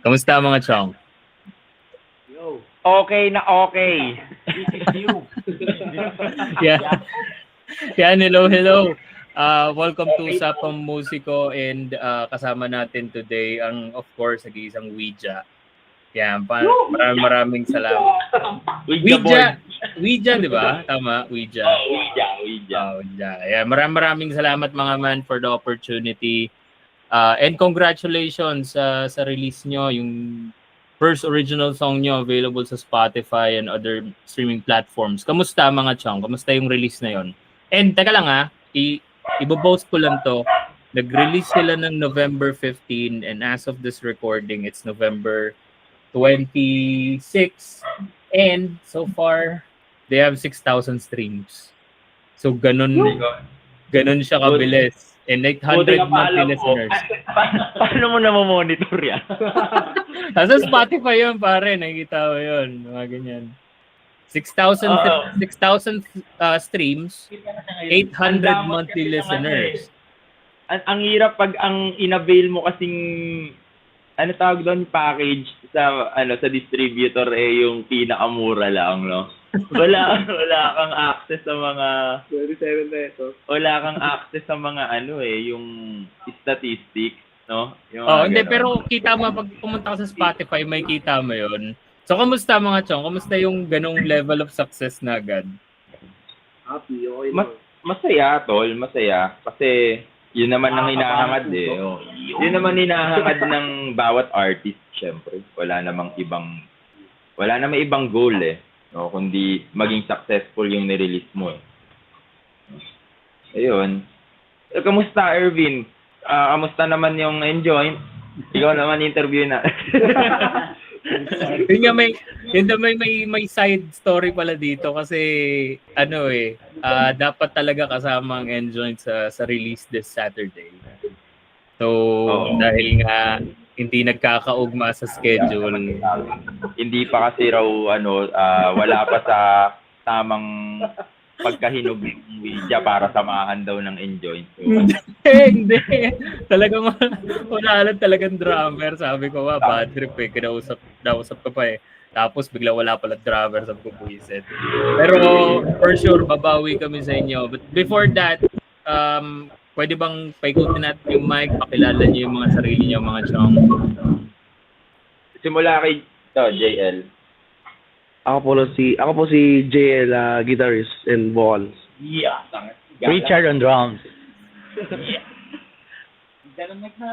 Kamusta mga chong? Yo. Okay na okay. This is you. Yeah. Yan, hello. Welcome to Usapang Musiko and kasama natin today ang of course nag-iisang Ouija. Yan, maraming salamat. Ouija, di ba? Tama, Ouija. Ouija. Yeah, maraming salamat mga man for the opportunity. And congratulations sa release nyo, yung first original song nyo available sa Spotify and other streaming platforms. Kamusta mga chong? Kamusta yung release na yon? And teka lang iboboast ko lang to. Nag-release sila ng November 15 and as of this recording, it's November 26. And so far, they have 6,000 streams. So ganun siya kabilis. And 800 monthly listeners. Paano mo na-monitor yan? Nasa Spotify yun, pare. Nakikita mo yun. Mga ganyan. 6,000 streams, 800 monthly listeners. Ang hirap pag ang inavail mo kasing ano tawag doon, package sa sa distributor yung pinakamura lang, no? Wala kang access sa mga 27 pesos. Wala kang access sa mga yung statistics, no? Yung Hindi, pero kita mo pag pumunta ka sa Spotify, may kita mo 'yon. So kamusta mga chong? Kamusta yung ganong level of success na agad? Happy, okay. Masaya, tol, masaya kasi yun naman ang hinahangad Yun naman hinahangad ng bawat artist, syempre. Wala namang ibang goal no, kundi maging successful yung nirelease mo Ayun. Kamusta, Ervin? Kamusta naman yung Enjoy? Ikaw naman interview na. Yun may side story pala dito kasi dapat talaga kasama ang Enjoy sa release this Saturday. So dahil nga hindi nagkakaugma sa schedule. Hindi pa kasi raw wala pa sa tamang pagkahinog ng Ouija para samahan daw ng Enjoy. So, Hindi. Talagang talagang drummer. Sabi ko, bad trip kinausap ka pa Tapos bigla wala pala drummer, sabi ko, buisit. Pero for sure, babawi kami sa inyo. But before that, pwede bang paikutin natin yung mic, pakilala niyo yung mga sarili niyo, mga chong? Simula kay JL. Ako po si JL, guitarist and vocals. Yeah. Richard on drums.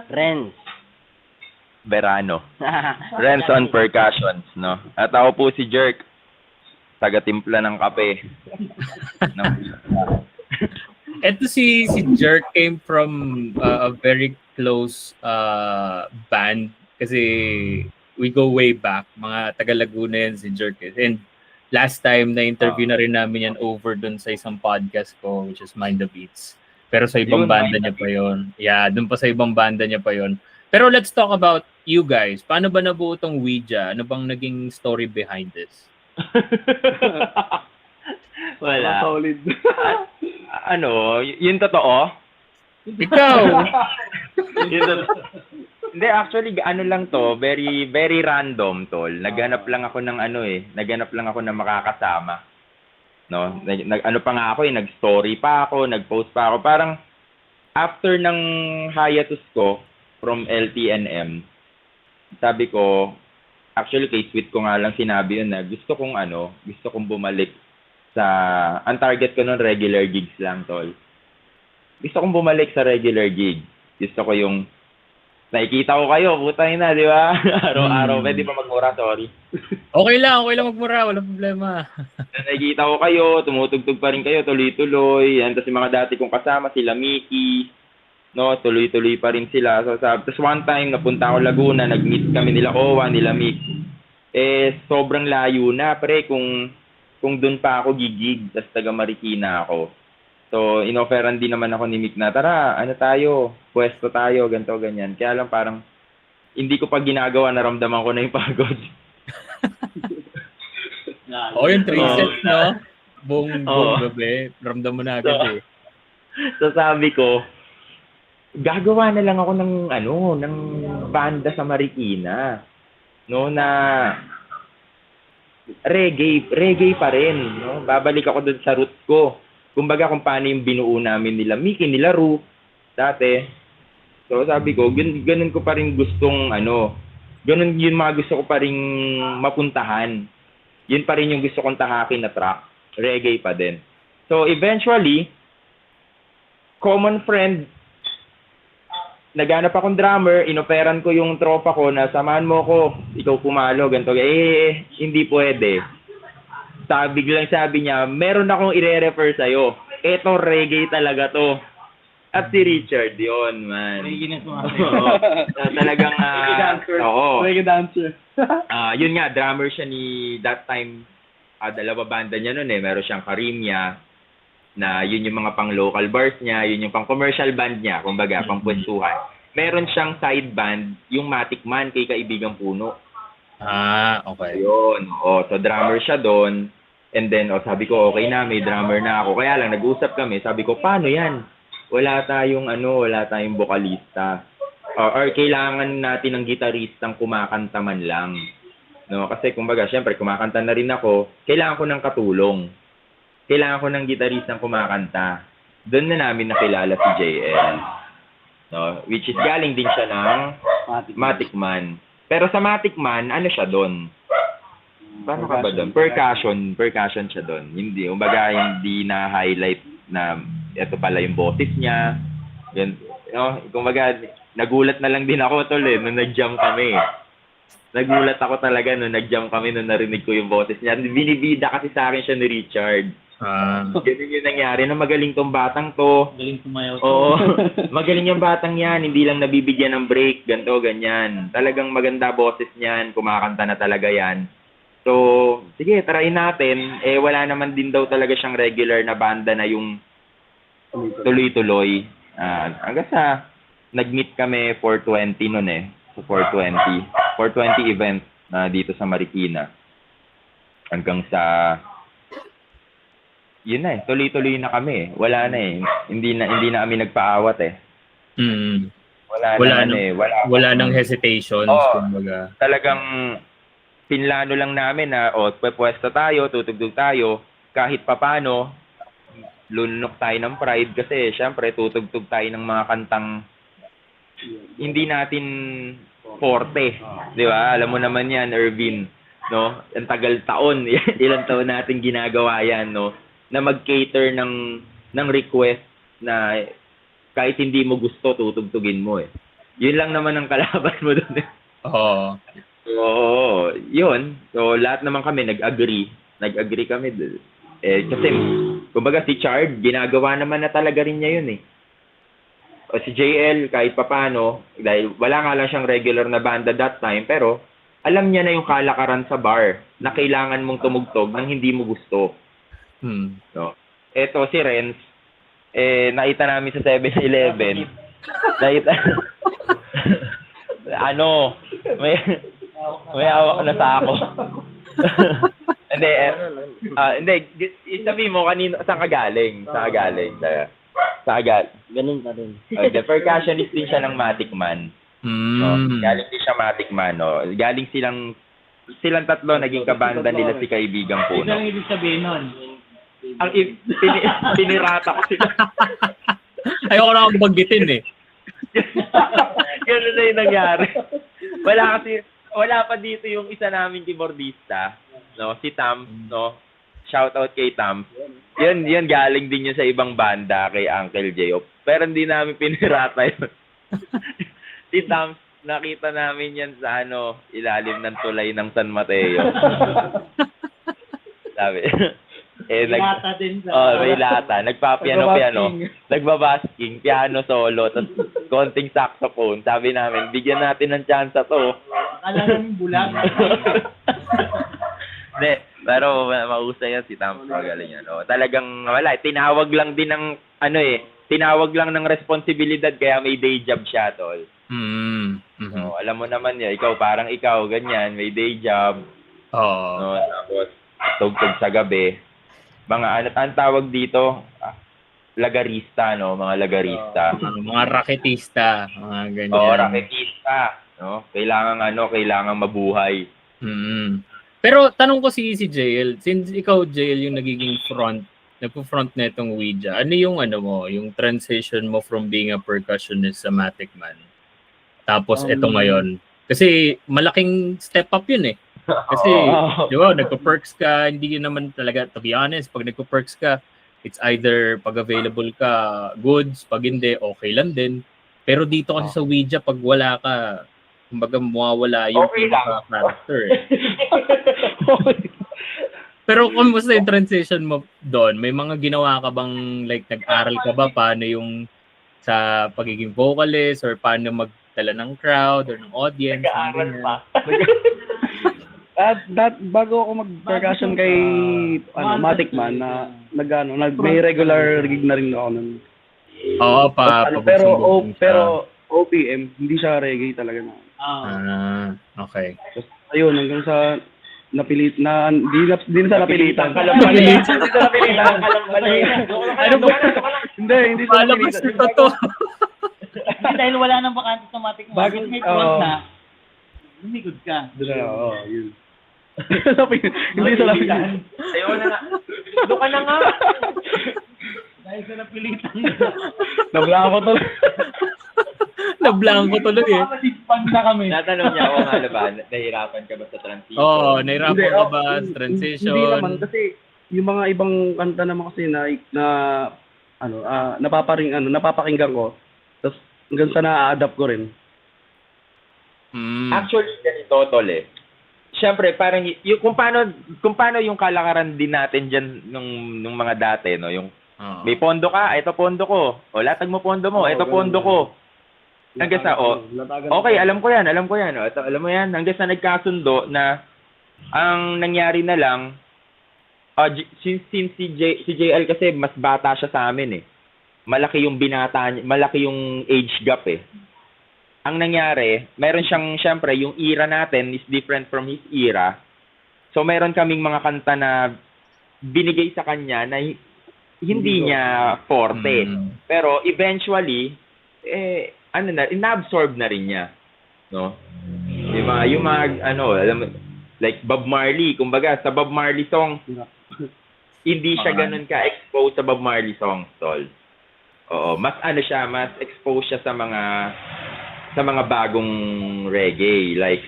Renz. Verano. Renz on percussions, no? At ako po si Jerk, taga-timpla ng kape. No? Ito si Jerk came from a very close band kasi we go way back. Mga taga Laguna yan si Jerk. And last time na-interview na rin namin yan over dun sa isang podcast ko which is Mind the Beats. Pero sa ibang banda niya pa yon. Yeah, dun pa sa ibang banda niya pa yon. Pero let's talk about you guys. Paano ba nabuo tong Ouija? Ano bang naging story behind this? Wala. Solid. Yun totoo? Ikaw! Hindi, actually, lang to, very, very random, tol. Naghanap lang ako ng naghanap lang ako ng makakasama. No? Pa nga ako nag-story pa ako, nag-post pa ako. Parang, after ng hiatus ko, from LTNM, sabi ko, actually, kay Sweet ko nga lang sinabi yun na gusto kong bumalik ang target ko nun, regular gigs lang, tol. Gusto kong bumalik sa regular gig. Gusto ko yung nakikita ko kayo, putang ina, di ba? Araw-araw, pwede pa magmura, sorry. Okay lang magmura, walang problema. Nakikita ko kayo, tumutugtog pa rin kayo, tuloy-tuloy. Tapos yung mga dati kong kasama, sila Mickey, no, tuloy-tuloy pa rin sila. So, tapos one time, napunta ako Laguna, nag-meet kami nila Owa, nila Mick. Sobrang layo na, pre, kung doon pa ako gigig, tapos taga Marikina ako. So, inofferan din naman ako ni Mick na, tara, tayo, pwesto tayo, ganito, ganyan. Kaya lang parang, hindi ko pa ginagawa, naramdaman ko na yung pagod. Yung 3 sets, no? Buong gabi, ramdam mo na agad So, sabi ko, gagawa na lang ako ng banda sa Marikina. no, na reggae pa rin, no? Babalik ako doon sa roots ko. Kumbaga kung paano yung binuo namin nila Mickey, nila Ru, dati. So sabi ko, ganun ko pa rin gustong ganun yung mga gusto ko pa rin mapuntahan. Yun pa rin yung gusto kong tahakin na track. Reggae pa din. So eventually, common friend, naghanap akong drummer, inoperan ko yung tropa ko na samahan mo ko, ikaw pumalo, ganito. Hindi pwede. Biglang sabi niya, meron akong i-refer sa'yo. Eto, reggae talaga to. At si Richard, yun, man. Reggae na Talagang, oo. Reggae dancer. Yun nga, drummer siya ni that time, dalawa banda niya nun eh. Meron siyang Karimya, na yun yung mga pang local bars niya, yun yung pang commercial band niya, kumbaga, pang pwestuhan. Meron siyang side band, yung Matic Man kay Kaibigang Puno. Okay. Yun. So drummer siya doon. And then, sabi ko, okay na, may drummer na ako. Kaya lang, nag-usap kami. Sabi ko, paano yan? Wala tayong vocalista. Or kailangan natin ng gitaristang kumakanta man lang. No? Kasi, kumbaga, syempre, kumakanta na rin ako. Kailangan ko ng katulong. Kailangan ko ng gitaristang kumakanta. Doon na namin nakilala si JL. No? Which is galing din siya ng Matic Man. Pero sa Matic Man, siya doon? Paano ka ba doon? Percussion siya doon. Hindi, hindi na-highlight na ito pala yung boses niya. Yan, kumbaga, nagulat na lang din ako tol nung nag-jam kami. Nagulat ako talaga nung nag-jam kami nung narinig ko yung boses niya. Binibida kasi sa akin siya ni Richard. Ganun yung nangyari na magaling tong batang to. Magaling tumayaw. Oo. Magaling yung batang yan. Hindi lang nabibigyan ng break. Ganto, ganyan. Talagang maganda boses niyan. Kumakanta na talaga yan. So, sige, try natin. Wala naman din daw talaga siyang regular na banda na yung tuloy-tuloy. Hanggang sa nag-meet kami 420 nun eh. So, 420 event na dito sa Marikina. Hanggang sa yun na tuloy-tuloy na kami. Wala na eh. Hindi na kami nagpaawat eh. Wala nang hesitations, kumbaga. Talagang pinlano lang namin na pwesto tayo, tutugtog tayo, kahit papano lunok tayo ng pride kasi syempre tutugtog tayo ng mga kantang hindi natin forte, di ba? Alam mo naman yan, Irvin, no? Ang tagal taon, ilang taon natin ginagawa yan, no? Na mag-cater ng request na kahit hindi mo gusto, tutugtugin mo eh. Yun lang naman ang kalaban mo doon eh. Oo, yun. So, lahat naman kami nag-agree. Nag-agree kami doon. Kasi, kumbaga si Chard, ginagawa naman na talaga rin niya yun eh. O si JL, kahit papano, dahil wala nga lang siyang regular na banda that time, pero alam niya na yung kalakaran sa bar na kailangan mong tumugtog nang hindi mo gusto. No. Eto si Renz, nakita namin sa 7-Eleven. May hawak na sa ako. Hindi, sabi mo kanino saan ka galing? Ganun pa rin. The percussionist din siya ng Matic Man. No? Galing din siya Matic Man, no? Galing silang tatlo naging kabanda nila si Kaibigang Puno. Ito lang ibig sabihin nun. Ang pinirata ko sila. Ayoko na akong baggitin eh. Ganun na yung nangyari. Wala pa dito yung isa naming keyboardista, no? Si Tam, no? Shout out kay Tam. Yan galing din yun sa ibang banda kay Uncle J. Pero hindi namin pinirata yun. Si Tam, nakita namin yan sa ilalim ng tulay ng San Mateo. Sabi. Lata din sa... may lata. Nagpa-piano. Nagbabasking. Piano solo. Tapos konting saxophone. Sabi namin, bigyan natin ng chance to. Akala namin bulag. Hindi. Pero mausay yan si Tam. Magaling yan. Talagang wala. Tinawag lang din ng tinawag lang ng responsibilidad kaya may day job siya, tol. Alam mo naman yan. Parang ikaw, ganyan. May day job. No, tapos tugtog sa gabi. Mga ang tawag dito, lagarista, no? Mga lagarista. Mga raketista, mga ganyan. Raketista. No? Kailangan mabuhay. Pero tanong ko si JL, since ikaw JL yung nagpo-front na itong Ouija, ano yung yung transition mo from being a percussionist sa Matic Man? Tapos ito ngayon. Kasi malaking step up yun eh. Kasi, di ba, nagpo-perks ka, hindi yun naman talaga, to be honest, pag nagpo-perks ka, it's either pag available ka, goods, pag hindi, okay lang din. Pero dito kasi sa Ouija, pag wala ka, kumbaga mawawala yung Okay lang. character eh. Pero kumusta yung transition mo doon? May mga ginawa ka bang, like, nag-aral ka ba paano yung sa pagiging vocalist or paano magdala ng crowd or ng audience? Nag-aaral pa. Bago ako mag-percussion kay Matic Man na may regular gig na rin ako nun. Oo, Pero OPM, hindi siya reggae talaga na. Okay. Tapos, ayun, hanggang sa napilit na, hindi sa napilitan. Ano ba? Hindi sa Palabas napilitan. na to. Hindi, dahil wala nang bakante automatic mo. Bagong- May front oo. na. Lumikod ka. Yun. Hindi sa napilitan. Ayaw na nga. Doon ka na nga. Dahil sa napilitan. Nablanko to. Nablanko tuloy eh. Mapapag na kami. Natanong niya ako nga ba, nahihirapan ka ba sa transition? Oo, nahirapan ka ba sa Hindi transition? naman kasi yung mga ibang kanta naman kasi napapakinggan ko. Tapos hanggang sa na-adapt ko rin. Actually, ganito, tol eh. Siyempre, parang kung paano yung kalakaran din natin diyan nung mga dati, no, yung may pondo ka, ito pondo ko. O latag mo pondo mo, ito pondo ko. Hanggang sa okay, alam ko yan. O, ito, alam mo yan, hanggang sa nagkasundo na ang nangyari na lang since si JL kasi mas bata siya sa amin eh. Malaki yung malaki yung age gap eh. Ang nangyari, meron siyang, syempre, yung era natin is different from his era. So, meron kaming mga kanta na binigay sa kanya na hindi niya forte. Pero, eventually, inabsorb na rin niya. No? Yung mga, like Bob Marley, kumbaga, sa Bob Marley song, hindi siya ganun ka-expose sa Bob Marley song, tol. Oo, mas expose siya sa mga bagong reggae, like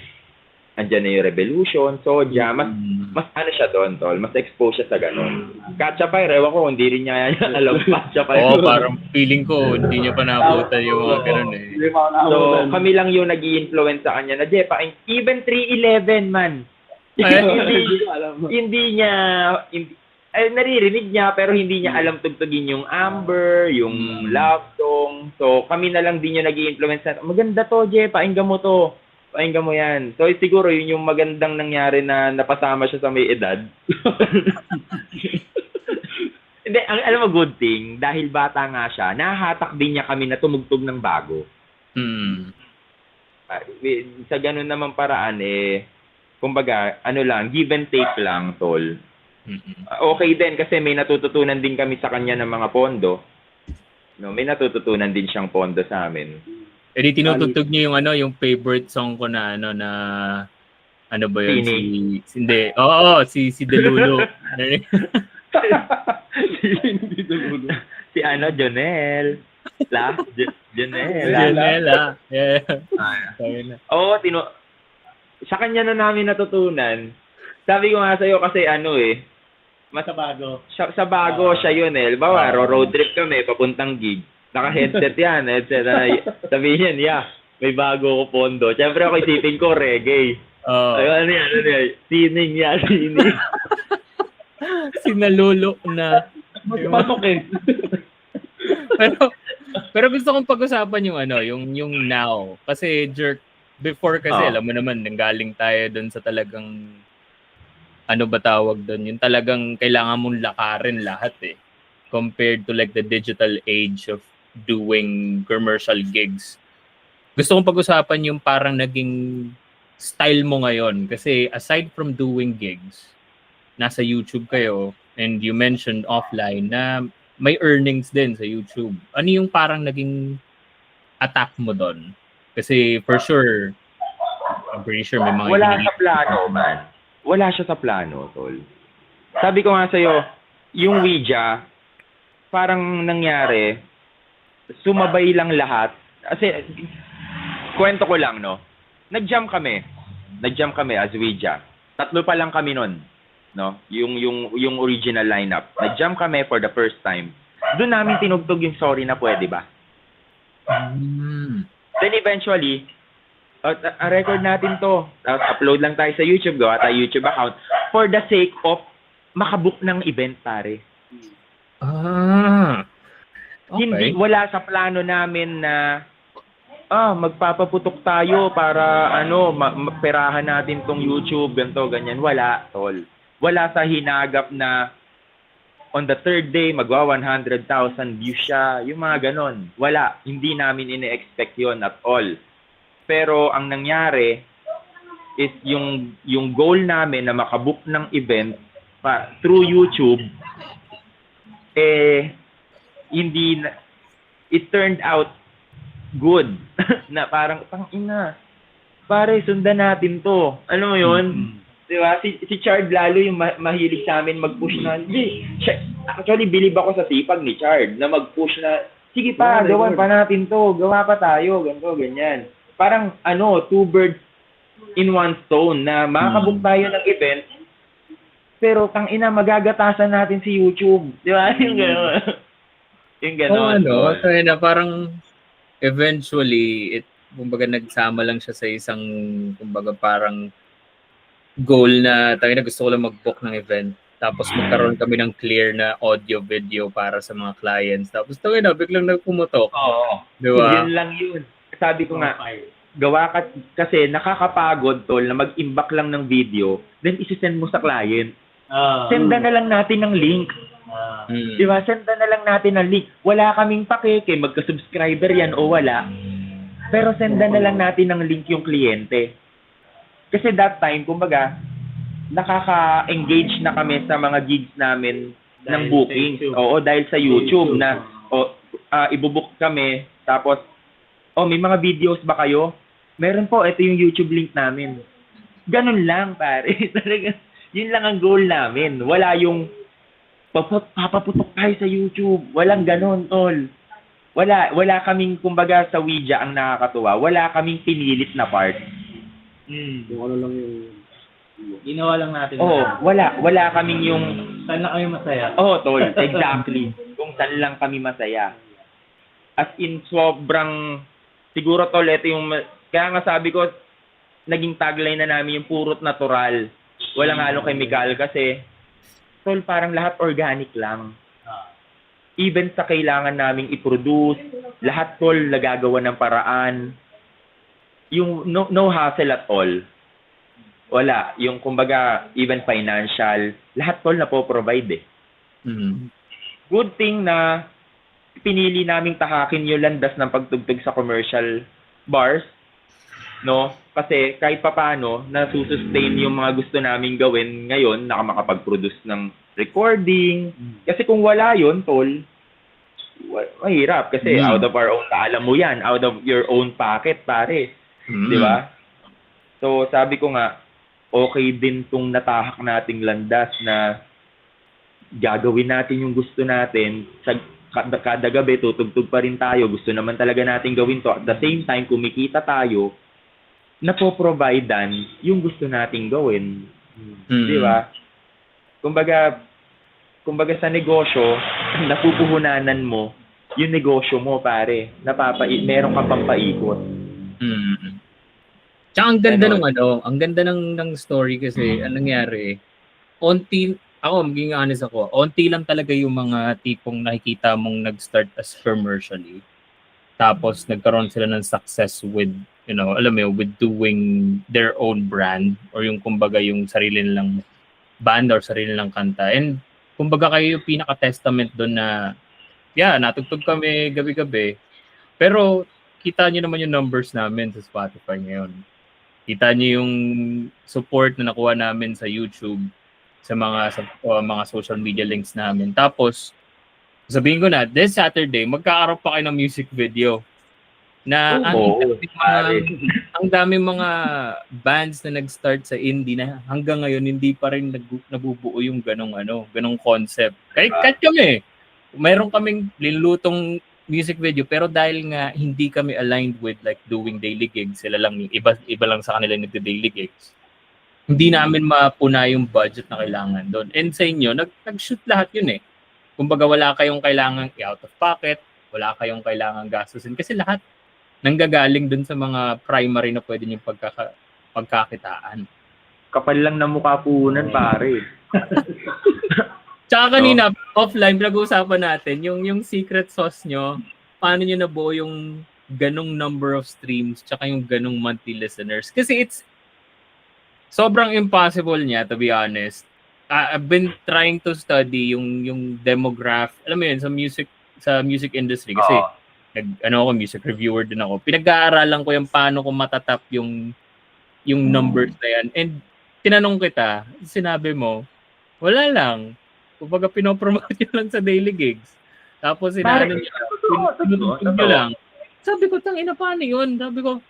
andyan na yung Revolution, Soja, mas siya doon, tol, mas expose siya sa ganun. Katsa pa, rewa ko, hindi rin niya alam Katsa pa. Parang feeling ko, hindi niya pa nabutan yung mga ganun eh. So, kami lang yung nag-i-influence sa kanya na, Jepa, even 311, man. Hindi niya, naririnig niya, pero hindi niya alam tugtugin yung Amber, yung Love Song. So, kami na lang din yung nag-i-influence na, maganda to, Jeff, pakinggan mo to. Pakinggan mo yan. So, siguro yun yung magandang nangyari na napasama siya sa may edad. Hindi, alam mo, good thing, dahil bata nga siya, nahahatak din niya kami na tumugtog ng bago. Sa ganun naman paraan, kumbaga, give and take lang, tol. Okay din kasi may natututunan din kami sa kanya ng mga pondo. No, may natututunan din siyang pondo sa amin. Di tinutugtog niyo yung favorite song ko na ano ba yun? Hindi. Si Delulu. Si Jonel. Jonel. Yeah. Sa kanya na namin natutunan. Sabi ko nga sa'yo kasi Sa bago. Sa bago siya yun eh. Bawa, road trip kami, papuntang gig. Naka-headset yan. Sabihin niya, may bago ko pondo. Siyempre ako isipin ko, reggae. Ano yan? Sining yan, sining. Sinalolo na. Pasok eh. pero gusto kong pag-usapan yung now. Kasi before kasi, alam mo naman, nanggaling tayo dun sa talagang ano ba tawag doon? Yung talagang kailangan mong lakarin lahat eh. Compared to like the digital age of doing commercial gigs. Gusto kong pag-usapan yung parang naging style mo ngayon. Kasi aside from doing gigs, nasa YouTube kayo, and you mentioned offline na may earnings din sa YouTube. Ano yung parang naging attack mo doon? Kasi for sure, I'm pretty sure may mga wala hinihingi. sa plano, man. Wala siya sa plano, tol. Sabi ko nga sa'yo, yung Ouija, parang nangyari, sumabay lang lahat. Kasi, kwento ko lang, no? Nag-jam kami as Ouija. 3 pa lang kami nun, no? Yung original lineup. Nag-jam kami for the first time. Doon namin tinugtog yung Sorry Na Pwede Ba. Then eventually, record natin to. Upload lang tayo sa YouTube, gawa tayo YouTube account for the sake of makabook ng event, pare. Okay. Wala sa plano namin na magpapaputok tayo para maperahan natin tong YouTube, ganito, ganyan. Wala, tol. Wala sa hinagap na on the 3rd day, magwa 100,000 views siya. Yung mga ganon. Wala. Hindi namin ine-expect yon at all. Pero ang nangyari is yung goal namin na makabook ng event through YouTube, it turned out good. Na parang, tangina, pare, sundan natin to. Ano mo yun? Diba? Si Chard lalo yung mahilig sa amin mag-push na. Actually, bilib ako sa sipag ni Chard na mag-push na, sige pa, gawan pa natin to. Gawa pa tayo. Ganito, ganyan. Parang, 2 birds in one stone na makakabook tayo ng event, pero tangina, magagatasan natin si YouTube. Diba? Yung gano'n. Yung gano'n. Kaya na parang eventually, kumbaga nagsama lang siya sa isang, kumbaga parang goal na tayo na gusto ko lang mag-book ng event. Tapos magkaroon kami ng clear na audio-video para sa mga clients. Tapos tayo na, biglang nagpumutok. Oo. Diba? Yun lang yun. Sabi ko nga, gawa kasi nakakapagod, tol, na mag-imbak lang ng video, then isi-send mo sa client. Sendan na lang natin ng link. Diba? Sendan na lang natin ng link. Wala kaming pakeke, magka-subscriber yan o wala. Pero sendan na lang natin ng link yung kliyente. Kasi that time, kumbaga, nakaka-engage na kami sa mga gigs namin ng bookings. Oo, dahil sa YouTube na ibubook kami. Tapos, may mga videos ba kayo? Meron po, ito yung YouTube link namin. Ganun lang, pare. Talaga, yun lang ang goal namin. Wala yung papaputok tayo sa YouTube. Walang ganun, tol. Wala kaming, kumbaga, sa Ouija ang nakakatuwa. Wala kaming pinilit na part. Yung ano lang yung... Ginawa lang natin. Wala kaming yung... Saan lang kami masaya? Tol. Exactly. Kung saan lang kami masaya. As in, sobrang... Siguro, tol, ito yung... Kaya nga sabi ko, naging tagline na namin yung purot natural. Walang halong chemical kasi, tol, parang lahat organic lang. Even sa kailangan naming i-produce, lahat, tol, nagagawa ng paraan. Yung no hassle at all. Wala. Yung, kumbaga, even financial, lahat, tol, na po-provide Good thing na pinili naming tahakin yung landas ng pagtugtog sa commercial bars, no? Kasi kahit papaano, nasusustain yung mga gusto naming gawin ngayon, makapag-produce ng recording. Kasi kung wala yun, tol, mahirap. Kasi out of our own, alam mo yan, out of your own pocket, pare. Di ba? So, sabi ko nga, okay din tong natahak nating landas na gagawin natin yung gusto natin. Kada gabi, tutugtog pa rin tayo. Gusto naman talaga natin gawin to. At the same time, kumikita tayo, napoprovidean yung gusto nating gawin. Di ba? Kumbaga sa negosyo, napupuhunanan mo yung negosyo mo, pare. Meron kang pampaikot. Tsaka ang ganda ang ganda ng story kasi anong nangyari, maging honest ako, onti lang talaga yung mga tipong nakikita mong nag-start as commercially. Tapos nagkaroon sila ng success with, with doing their own brand or yung kumbaga yung sarili nilang band or sarili nilang kanta. And kumbaga kayo yung pinaka-testament doon na, natugtog kami gabi-gabi. Pero kita niyo naman yung numbers namin sa Spotify ngayon. Kita niyo yung support na nakuha namin sa YouTube, sa mga social media links namin. Tapos, sabihin ko na, this Saturday, magkakaroon pa kayo ng music video. Na Oo, pare. ang dami mga bands na nag-start sa indie na hanggang ngayon hindi pa rin nabubuo yung ganong concept. Kahit kami, mayroon kaming linulutong music video pero dahil nga hindi kami aligned with like doing daily gigs, sila lang yung iba lang sa kanila nagde-daily gigs. Hindi namin mapuna yung budget na kailangan doon. And sa inyo, nag-shoot lahat yun eh. Kumbaga wala kayong kailangang out of pocket, wala kayong kailangang gastusin kasi lahat nanggagaling dun sa mga primary na pwede niyong pagkakitaan. Kapal lang na mukha puhunan, pare. Tsaka kanina, offline, pinag-uusapan natin, yung secret sauce nyo, paano nyo nabuo yung ganong number of streams, tsaka yung ganong monthly listeners. Kasi sobrang impossible niya, to be honest. I've been trying to study yung demographic, alam mo yun, sa music industry kasi ako, music reviewer din ako. Pinag-aaralan ko yung paano ko matatap yung numbers na yan. And tinanong kita, sinabi mo, wala lang. Kumbaga pinopromote yun lang sa daily gigs. Tapos pinutugtog nyo lang. Sabi ko, tangina paano yun? Sabi ko,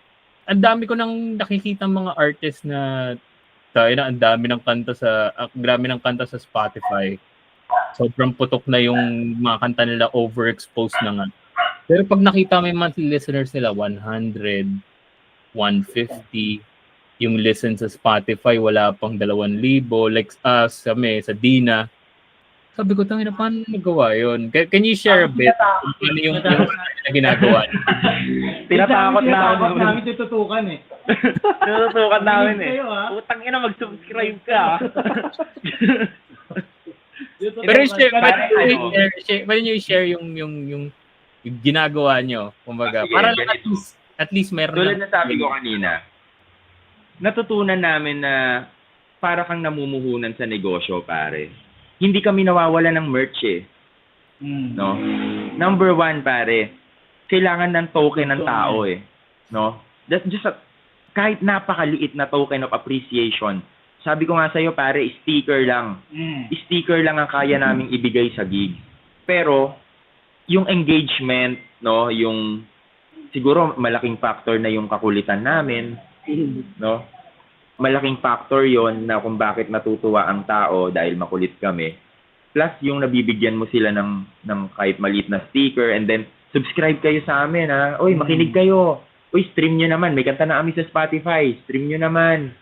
ang dami ko nang nakikita mga artist na ang dami ng kanta sa Spotify. Sobrang putok na yung mga kanta nila, overexposed na nga. Pero pag nakita mo yung monthly listeners nila, 100, 150, yung listen sa Spotify, wala pang 2,000. Like sa Dina. Sabi ko, tangina, paano nagawa yun? Can you share a bit? Ano yung na ginagawa? Tinatakot na ako. Namin tututukan eh. Tinututukan namin eh. Kayo, ha? Utang ina, mag-subscribe ka. Pero pwede nyo i-share yung ginagawa nyo. Kumbaga, Sige, para lang ganito. at least meron Tulad na sabi ko kanina, natutunan namin na para kang namumuhunan sa negosyo, pare. Hindi kami nawawala ng merch eh. No? Number 1, pare, kailangan ng token ng tao eh. No? That's just kahit napakaliit na token of appreciation. Sabi ko nga sa'yo, pare, sticker lang. Sticker lang ang kaya naming ibigay sa gig. Pero, yung engagement, no, yung siguro malaking factor na yung kakulitan namin, no? Malaking factor yon na kung bakit natutuwa ang tao dahil makulit kami. Plus yung nabibigyan mo sila ng kahit maliit na sticker, and then subscribe kayo sa amin, ha. Oy, makinig kayo. Oy, stream nyo naman. May kanta na kami sa Spotify. Stream nyo naman.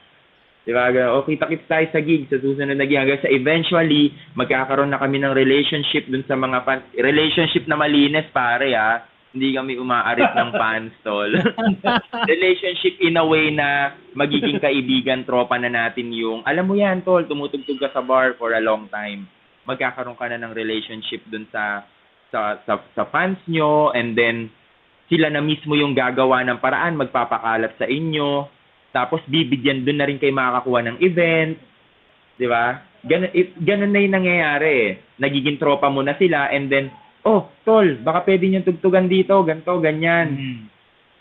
Diba? Okay, takip tayo sa gig sa susunod na gig. Hanggang sa eventually, magkakaroon na kami ng relationship dun sa mga fans. Relationship na malinis, pare, ha. Hindi kami umaarit ng fans, tol. Relationship in a way na magiging kaibigan, tropa na natin yung, alam mo yan, tol, tumutugtog ka sa bar for a long time. Magkakaroon ka na ng relationship dun sa fans nyo, and then sila na mismo yung gagawa ng paraan, magpapakalat sa inyo. Tapos bibigyan doon na rin kayo makakakuha ng event. Di ba? Ganun na yung nangyayari eh. Nagiging tropa mo na sila, and then, oh, tol, baka pwede niyong tugtugan dito, ganito, ganyan.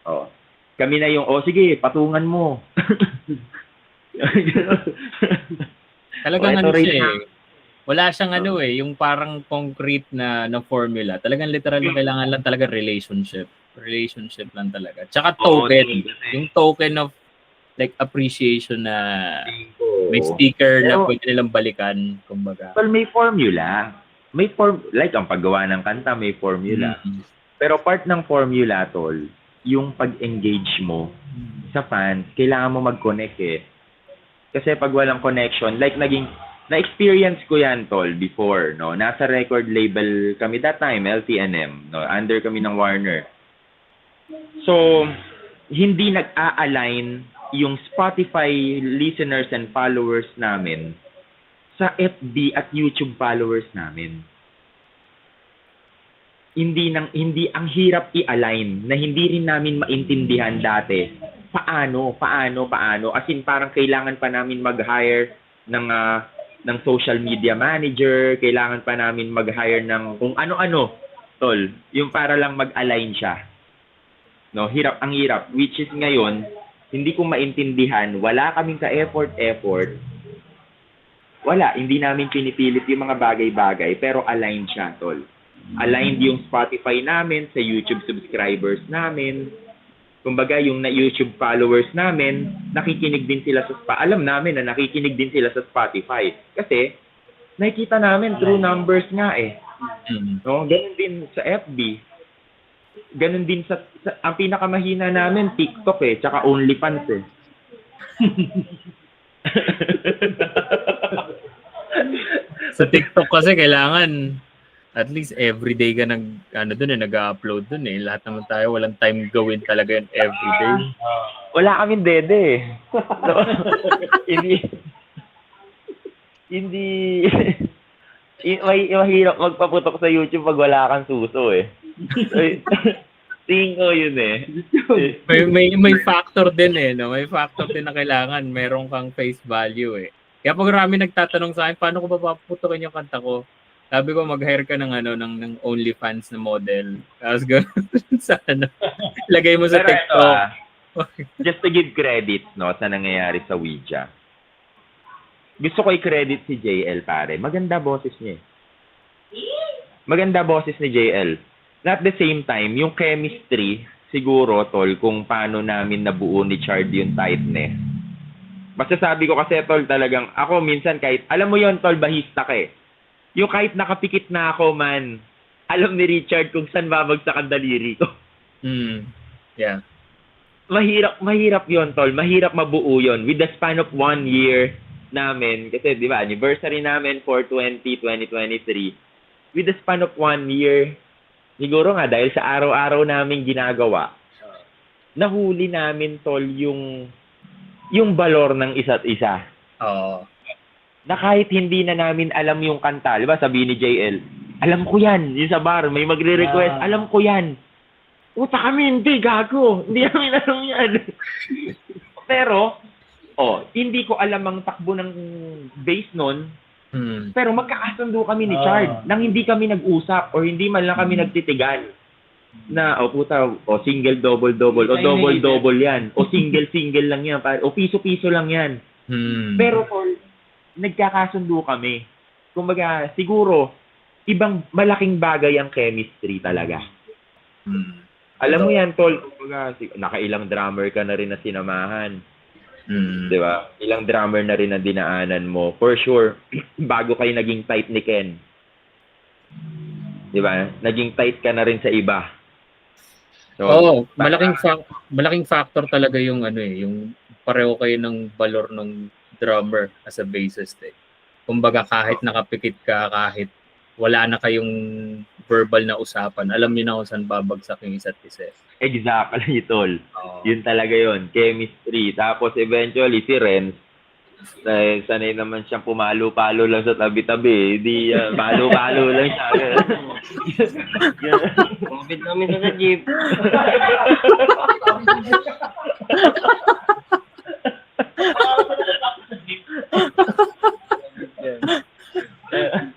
Oh, kami na yung, oh, sige, patungan mo. Talagang siya eh. Wala siyang yung parang concrete na formula. Talagang literal na kailangan lang talaga relationship. Relationship lang talaga. Tsaka token. Yung token of like appreciation na may sticker na pwede nilang balikan, kumbaga. Well, may formula. Like ang paggawa ng kanta, may formula. Pero part ng formula, tol, yung pag-engage mo sa fans, kailangan mo mag-connect eh. Kasi pag walang connection, like na-experience ko yan, tol, before, no? Nasa record label kami that time, LTNM, no? Under kami ng Warner. So, hindi nag-a-align yung Spotify listeners and followers namin sa FB at YouTube followers namin. Hindi ang hirap i-align na hindi rin namin maintindihan dati. Paano? As in, parang kailangan pa namin mag-hire ng social media manager, kailangan pa namin mag-hire ng kung ano-ano, tol, yung para lang mag-align siya. No, ang hirap, which is ngayon, hindi ko maintindihan, wala kaming ka-effort. Wala, hindi namin pinipilit yung mga bagay-bagay, pero aligned siya, tol. Aligned yung Spotify namin sa YouTube subscribers namin, Kumbaga, yung na YouTube followers namin, nakikinig din sila sa alam namin na nakikinig din sila sa Spotify. Kasi, nakikita namin through numbers nga eh. No? Ganun din sa FB. Ganun din ang pinakamahina namin, TikTok eh, tsaka OnlyFans eh. Sa TikTok kasi kailangan at least everyday ka nag-upload dun eh. Lahat naman tayo walang time gawin talaga yun everyday. Wala kaming dede eh. So, hindi mahirap magpaputok sa YouTube pag wala kang suso eh. Tingin ko yun eh. May factor din eh, no? May factor din na kailangan meron kang face value eh. Kaya pag marami nagtatanong sa akin, paano ko ba paputukin yung kanta ko? Sabi ko, mag-hire ka ng OnlyFans na model. Tapos gano'n sa lagay mo sa Pero TikTok. Just to give credit, no, sa nangyayari sa Ouija. Gusto ko i-credit si JL, pare. Maganda boses niya. Maganda boses ni JL. At the same time, yung chemistry, siguro, tol, kung paano namin nabuo ni Chard yung tightness. Basta sabi ko kasi, tol, talagang, ako minsan kahit, alam mo yon tol, bahista ka eh. Yung kahit nakapikit na ako, man, alam ni Richard kung saan babagsak ang daliri ko. Yeah. Mahirap yon tol. Mahirap mabuo yon with the span of 1 year namin. Kasi, di ba, anniversary namin for 2023. With the span of 1 year, siguro nga, dahil sa araw-araw namin ginagawa, nahuli namin, tol, yung valor ng isa't isa. Oo. Na kahit hindi na namin alam yung kanta, di ba, sabi ni JL, alam ko yan, yung sa bar, may magre-request, alam ko yan. Uta kami, hindi, gago. Hindi namin alam yan. Pero, hindi ko alam ang takbo ng bass nun, pero magkakasundo kami ni Chard nang hindi kami nag-usap or hindi man lang kami nagtitigan. Na, puta, single, double, o double yan. O single lang yan. O piso-piso lang yan. Pero, nagkakasundo kami. Kumbaga, siguro, ibang malaking bagay ang chemistry talaga. Alam mo yan, tol, kumbaga, nakailang drummer ka na rin na sinamahan. Di ba? Ilang drummer na rin na dinaanan mo. For sure, bago kayo naging tight ni Ken. Di ba? Naging tight ka na rin sa iba. So, malaking factor talaga yung yung pareho kayo ng valor ng drummer as a bassist eh. Kumbaga kahit nakapikit ka, kahit wala na kayong verbal na usapan, alam niyo na kung saan babagsak yung isa't isa. Exactly, tol. Yun talaga yun. Chemistry. Tapos eventually si Renz, sanay naman siyang pumalo-palo lang sa tabi-tabi. Hindi, palo-palo lang siya. Covid namin sa jeep.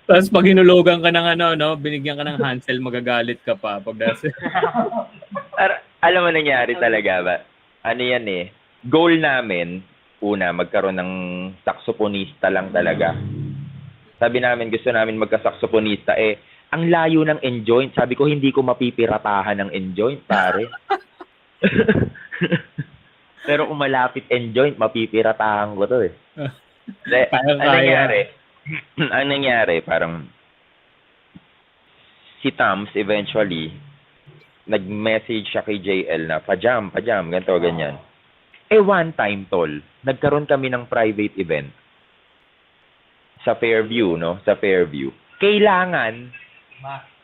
Tapos pag hinulogan ka ng binigyan ka ng Hansel, magagalit ka pa pag alam mo nangyari talaga ba? Ano yan eh, goal namin, una, magkaroon ng saksoponista lang talaga. Sabi namin, gusto namin magka-saksoponista ang layo ng enjoint. Sabi ko, hindi ko mapipiratahan ng enjoint, pare. Pero kung malapit enjoint, mapipiratahan ko to eh. Ang nangyari, parang si Tams eventually, nag-message siya kay JL na, pajam, ganito, ganyan. One time, tol, nagkaroon kami ng private event sa Fairview, no? Sa Fairview. Kailangan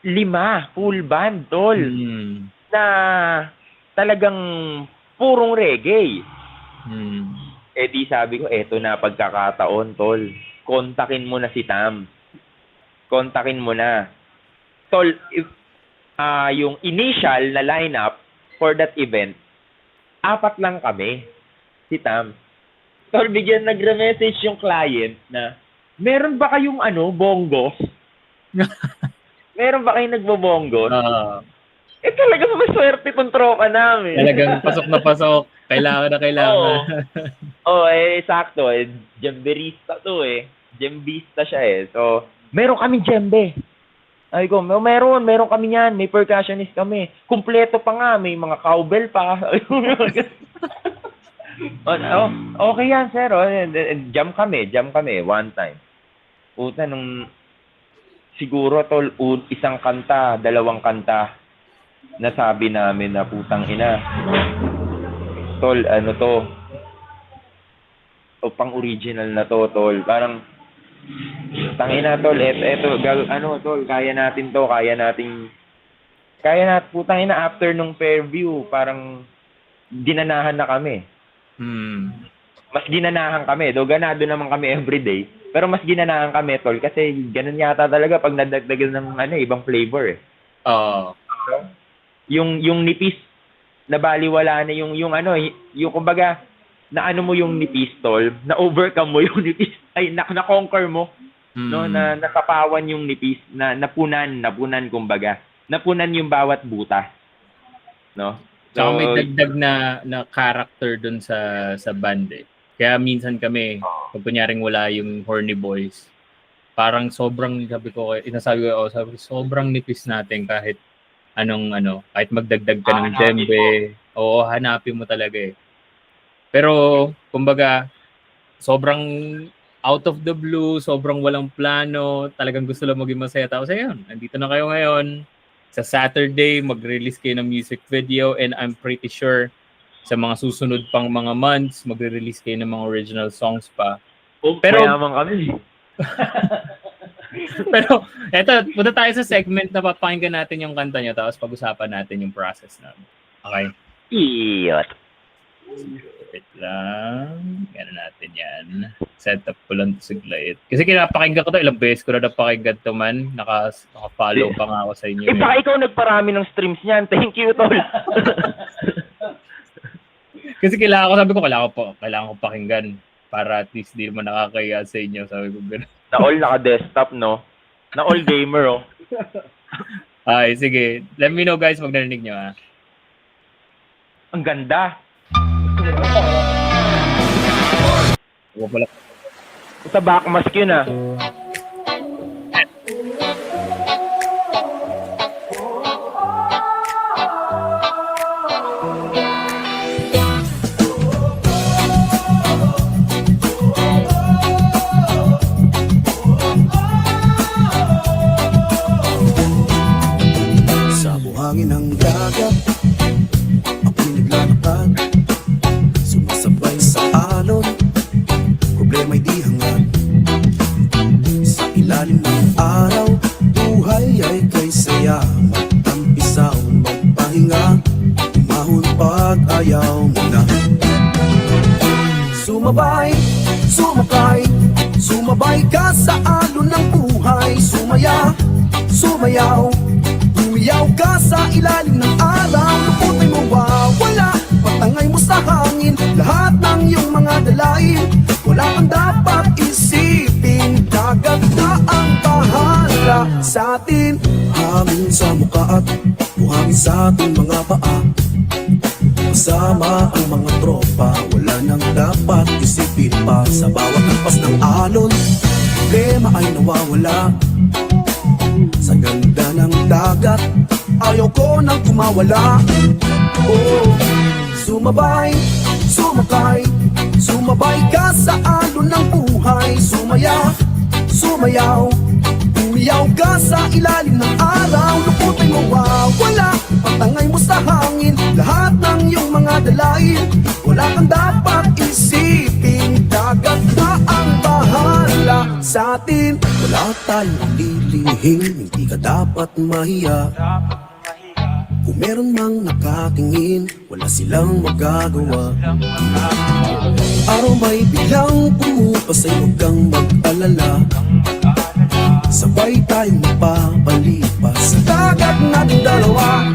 5 full band, tol. Na talagang purong reggae. Di sabi ko, eto na pagkakataon, tol. Kontakin mo na si Tam. Kontakin mo na. Tol, yung initial na lineup for that event, 4 lang kami. Si Tam. Tol, bigyan nagre-message yung client na, meron ba kayong bongo? Meron ba kayong nagbobongo? Talagang maswerte tong tropa namin. Talagang pasok na pasok. Kailangan na kailangan. Sakto. Jemberista to eh. Jembista siya eh. So, meron kaming jembe. Ay ko, meron kami niyan, may percussionist kami. Kumpleto pa nga, may mga cowbell pa. Okay yan, sir. Jam kami one time. Puta nung siguro tol isang kanta, dalawang kanta nasabi namin na putang ina. Tol, ano to? O pang original na to, tol. Parang tangina tol, eto tol, kaya natin putang ina after nung Fairview, parang dinanahan na kami. Mas ginanahan kami. Do ganado naman kami everyday. Pero mas ginanahan kami, tol. Kasi ganun yata talaga pag nadagdagan ng ibang flavor eh. Oo. Yung nipis, nabaliwala na yung kumbaga, na ano mo yung nipis, tol. Na-overcome mo yung nipis. Ay, na-conquer mo. No, na nakapawan yung nipis. Napunan kumbaga. Napunan yung bawat butas. No? Saka may dagdag na character dun sa band eh. Kaya minsan kami, pag kunyaring wala yung Horny Boys, parang sobrang, sabi ko, sobrang nipis natin kahit kahit magdagdag ka ng djembe. Oo, hanapin mo talaga eh. Pero, kumbaga, sobrang out of the blue, sobrang walang plano, talagang gusto lang maging masaya. Tapos ayun, nandito na kayo ngayon. Sa Saturday, mag-release kayo ng music video and I'm pretty sure sa mga susunod pang mga months, magre-release kayo ng mga original songs pa. Pero mayaman kami. Pero eto, punta tayo sa segment na papakinggan natin yung kanta nyo tapos pag-usapan natin yung process namin. Okay? Iyot. Wait lang. Gano'n natin yan. Set up ko lang to siglit. Kasi kinapakinggan ko to, ilang beses ko na napakinggan to man. Naka-follow pa nga ako sa inyo. Baka ikaw nagparami ng streams niyan. Thank you, tol. Kasi kailangan ko pakinggan para at least di naman nakakaya sa inyo. Sabi ko gano'n. Na all naka-desktop, no? Na all gamer, oh. Ay, sige. Let me know guys pag narinig nyo, ha. Ang ganda. Wala. Sa backmask yun, ah. Sa buhangin ng dagat ako'y naglalakad, sumasabay sa alon, problema'y di hangad. Sa ilalim ng araw, buhay ay kay saya. Magtampisaw, magpahinga, umahon pag ayaw mo na. Sumabay, sumakay, sumabay ka sa alon ng buhay. Sumaya, sumayaw, umiyaw ka sa ilalim ng araw. Luputay mo wawala, patangay mo sa hangin lahat ng iyong mga dalain. Wala kang dapat isipin, dagat na ang bahala sa atin. Hangin sa mukha at buhangin sa ating mga paa. Kasama ang mga tropa, wala nang dapat isipin pa. Sa bawat lampas ng alon, problema ay nawawala. Sa ganda ng dagat, ayaw ko nang kumawala. Oh, sumabay, sumakay, sumabay ka sa alon ng buhay. Sumaya, sumayaw, umiyaw ka sa ilalim ng araw. Luputay mo wawala, patangay mo sa hangin lahat ng iyong mga dalain. Wala kang dapat isipin, dagat na ang bahala sa atin. Wala tayong lilihing, hindi ka dapat mahiya. Kung meron mang nakatingin, wala silang magagawa. Araw may biglang pumupasay, huwag kang mag-alala. Sabay tayong mapapalipas sa dagat nating dalawa.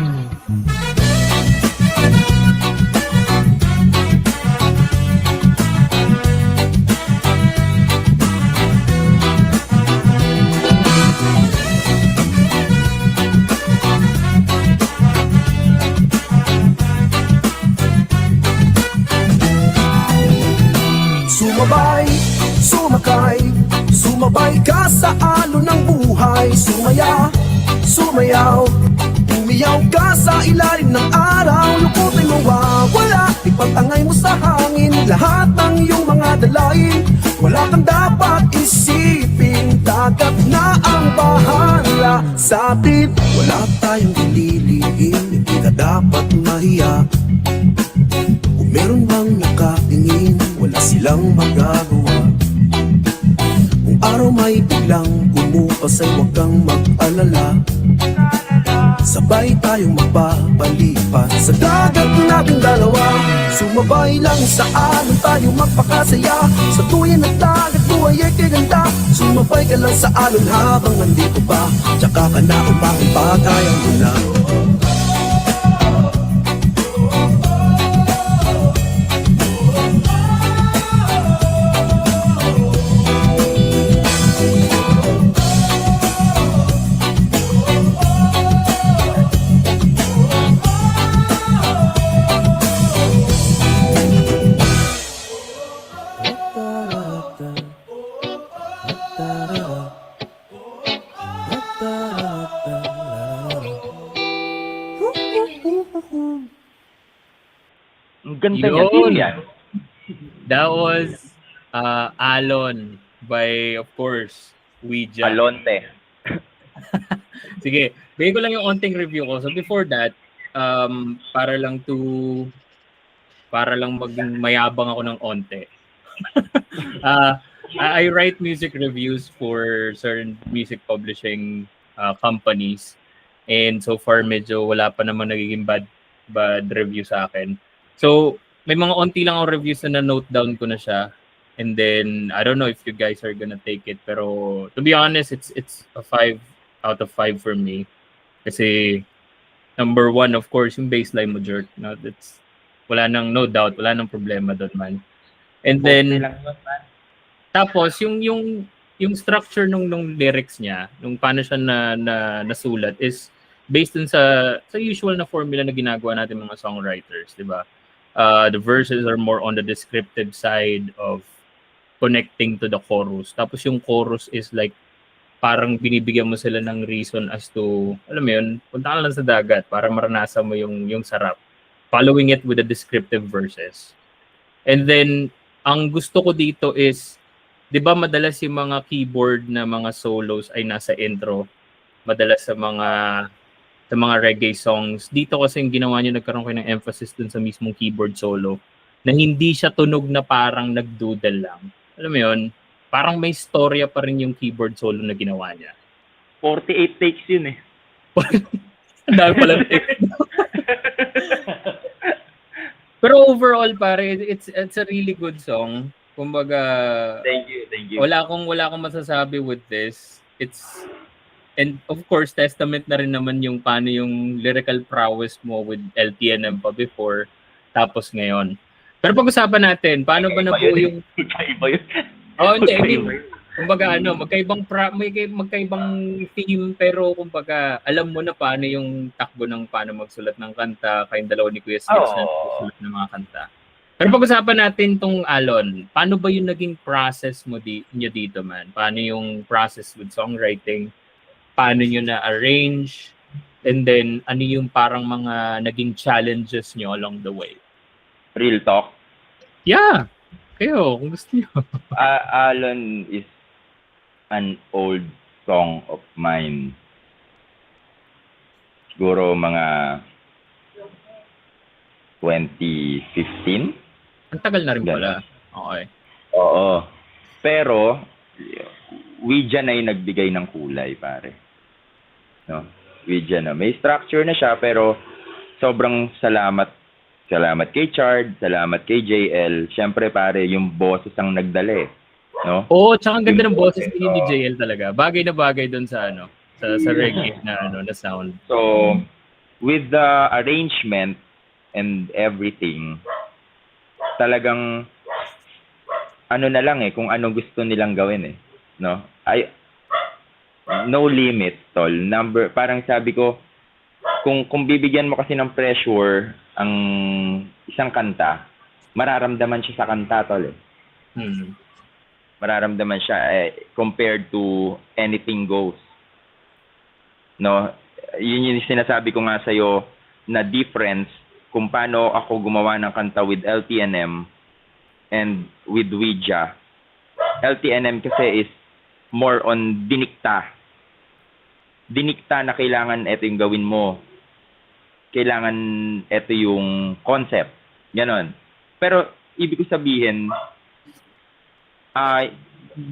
Sumabay, sumakay, sumabay ka sa alon ng buhay. Sumaya, sumayaw. Umiyaw ka sa ilalim ng araw, lukuto'y mawawala. Ipagtangay mo sa hangin lahat ng iyong mga dalain. Wala kang dapat isipin, dagat na ang bahala sa atin. Wala tayong dililihin, hindi ka dapat mahiya. Kung meron mang nakatingin, wala silang magagawa. Kung araw may biglang bumukas ay huwag kang mag-alala. Sabay tayong magpapalipat sa dagat nating dalawa. Sumabay lang sa alon tayo magpakasaya. Sa tuyan ng dagat buhay ay kaganda. Sumabay ka lang sa alon habang nandito pa. Tsaka ka na umakit pag ayaw mo na. Ang ganda niya. Yun. Sino yan? That was Alon by, of course, Ouija. Alonte. Sige, bigay ko lang yung onting review ko. So before that, para lang maging mayabang ako ng onte. I write music reviews for certain music publishing companies, and so far medyo wala pa naman nagiging bad review sa akin. So may mga onti lang akong reviews na note down ko na siya, and then I don't know if you guys are gonna take it, pero to be honest, it's a 5 out of 5 for me. Kasi number 1, of course, yung baseline mo, Jerk. No, that's wala nang, no doubt, wala nang problema doon, man. And then tapos yung structure nung lyrics niya, nung paano siya nasulat is based dun sa usual na formula na ginagawa natin mga songwriters, 'di ba? The verses are more on the descriptive side of connecting to the chorus. Tapos yung chorus is like parang binibigyan mo sila ng reason as to, alam mo yun, punta ka lang sa dagat para maranasan mo yung sarap. Following it with the descriptive verses. And then, ang gusto ko dito is, di ba madalas yung mga keyboard na mga solos ay nasa intro? Madalas sa mga reggae songs. Dito kasi yung ginawa nyo, nagkaroon kayo ng emphasis dun sa mismong keyboard solo na hindi siya tunog na parang nagdoodle lang. Alam mo yun? Parang may storya pa rin yung keyboard solo na ginawa niya. 48 takes yun eh. Ang dami pala takes. Pero overall pare, it's a really good song. Kumbaga, Thank you. wala akong masasabi with this. And of course, testament na rin naman yung paano yung lyrical prowess mo with LTNM pa before, tapos ngayon. Pero pag-usapan natin, paano ba nabuo yung... Iba yun. Oh, hindi. I mean, kumbaga magkaibang theme, pero kumbaga alam mo na paano yung takbo ng paano magsulat ng kanta, kayong dalawa ni Kuya Skips na magsulat ng mga kanta. Pero pag-usapan natin tong Alon, paano ba yung naging process mo niyo dito, man? Paano yung process with songwriting? Paano nyo na-arrange? And then, ano yung parang mga naging challenges nyo along the way? Real talk. Yeah. Kayo, kung gusto nyo. Alon is an old song of mine. Siguro mga 2015. Ang tagal na rin pala. Okay. Oo. Pero, Ouija na yung nagbigay ng kulay, pare. No? Ouija na. May structure na siya, pero sobrang salamat kay Chard, salamat kay JL. Siyempre, pare, yung boses ang nagdala eh. No? Oo, tsaka ang ganda ng boses ni JL talaga. Bagay na bagay doon sa sa reggae na sound. So, with the arrangement and everything, talagang ano na lang eh, kung ano gusto nilang gawin eh. No? No limit, tol. Parang sabi ko, kung bibigyan mo kasi ng pressure ang isang kanta, mararamdaman siya sa kanta, tol eh. Mararamdaman siya compared to anything goes. no? Yun yung sinasabi ko nga sa'yo na difference kung paano ako gumawa ng kanta with LTNM and with Ouija. LTNM kasi is more on dinikta. Dinikta na kailangan ito yung gawin mo. Kailangan ito yung concept. Ganon. Pero, ibig ko sabihin,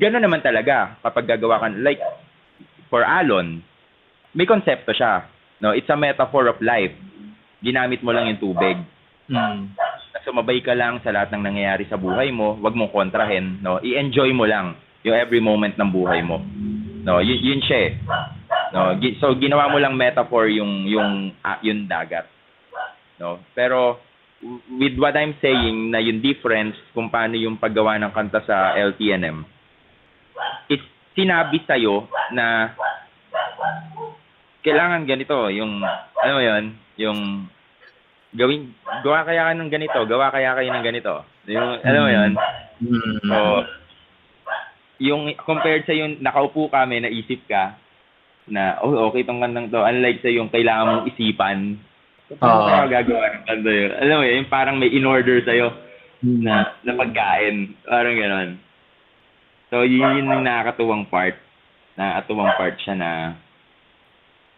ganon naman talaga kapag gagawa ka. Like, for Alon, may konsepto siya. No? It's a metaphor of life. Ginamit mo lang yung tubig. Sumabay ka lang sa lahat ng nangyayari sa buhay mo. Huwag mong kontrahin. No? I-enjoy mo lang yung every moment ng buhay mo. No? Yun siya eh. No? So, ginawa mo lang metaphor yung dagat. No? Pero, with what I'm saying na yung difference kung paano yung paggawa ng kanta sa LTNM, it's sinabi sa'yo na kailangan ganito, yung, ano yun, yung gawa kaya kayo ng ganito, gawa kaya kayo ng ganito. Yung, ano yun? So, yung compared sa yung nakaupo kami, naisip ka, na, okay tong kantang to, unlike sa yung kailangan mong isipan, paano ka gagawa ng kanta yun? Alam mo yun, yung parang may in-order sa'yo na pagkain, parang gano'n. So, yun yung nakakatuwang part. Nakakatuwang part siya na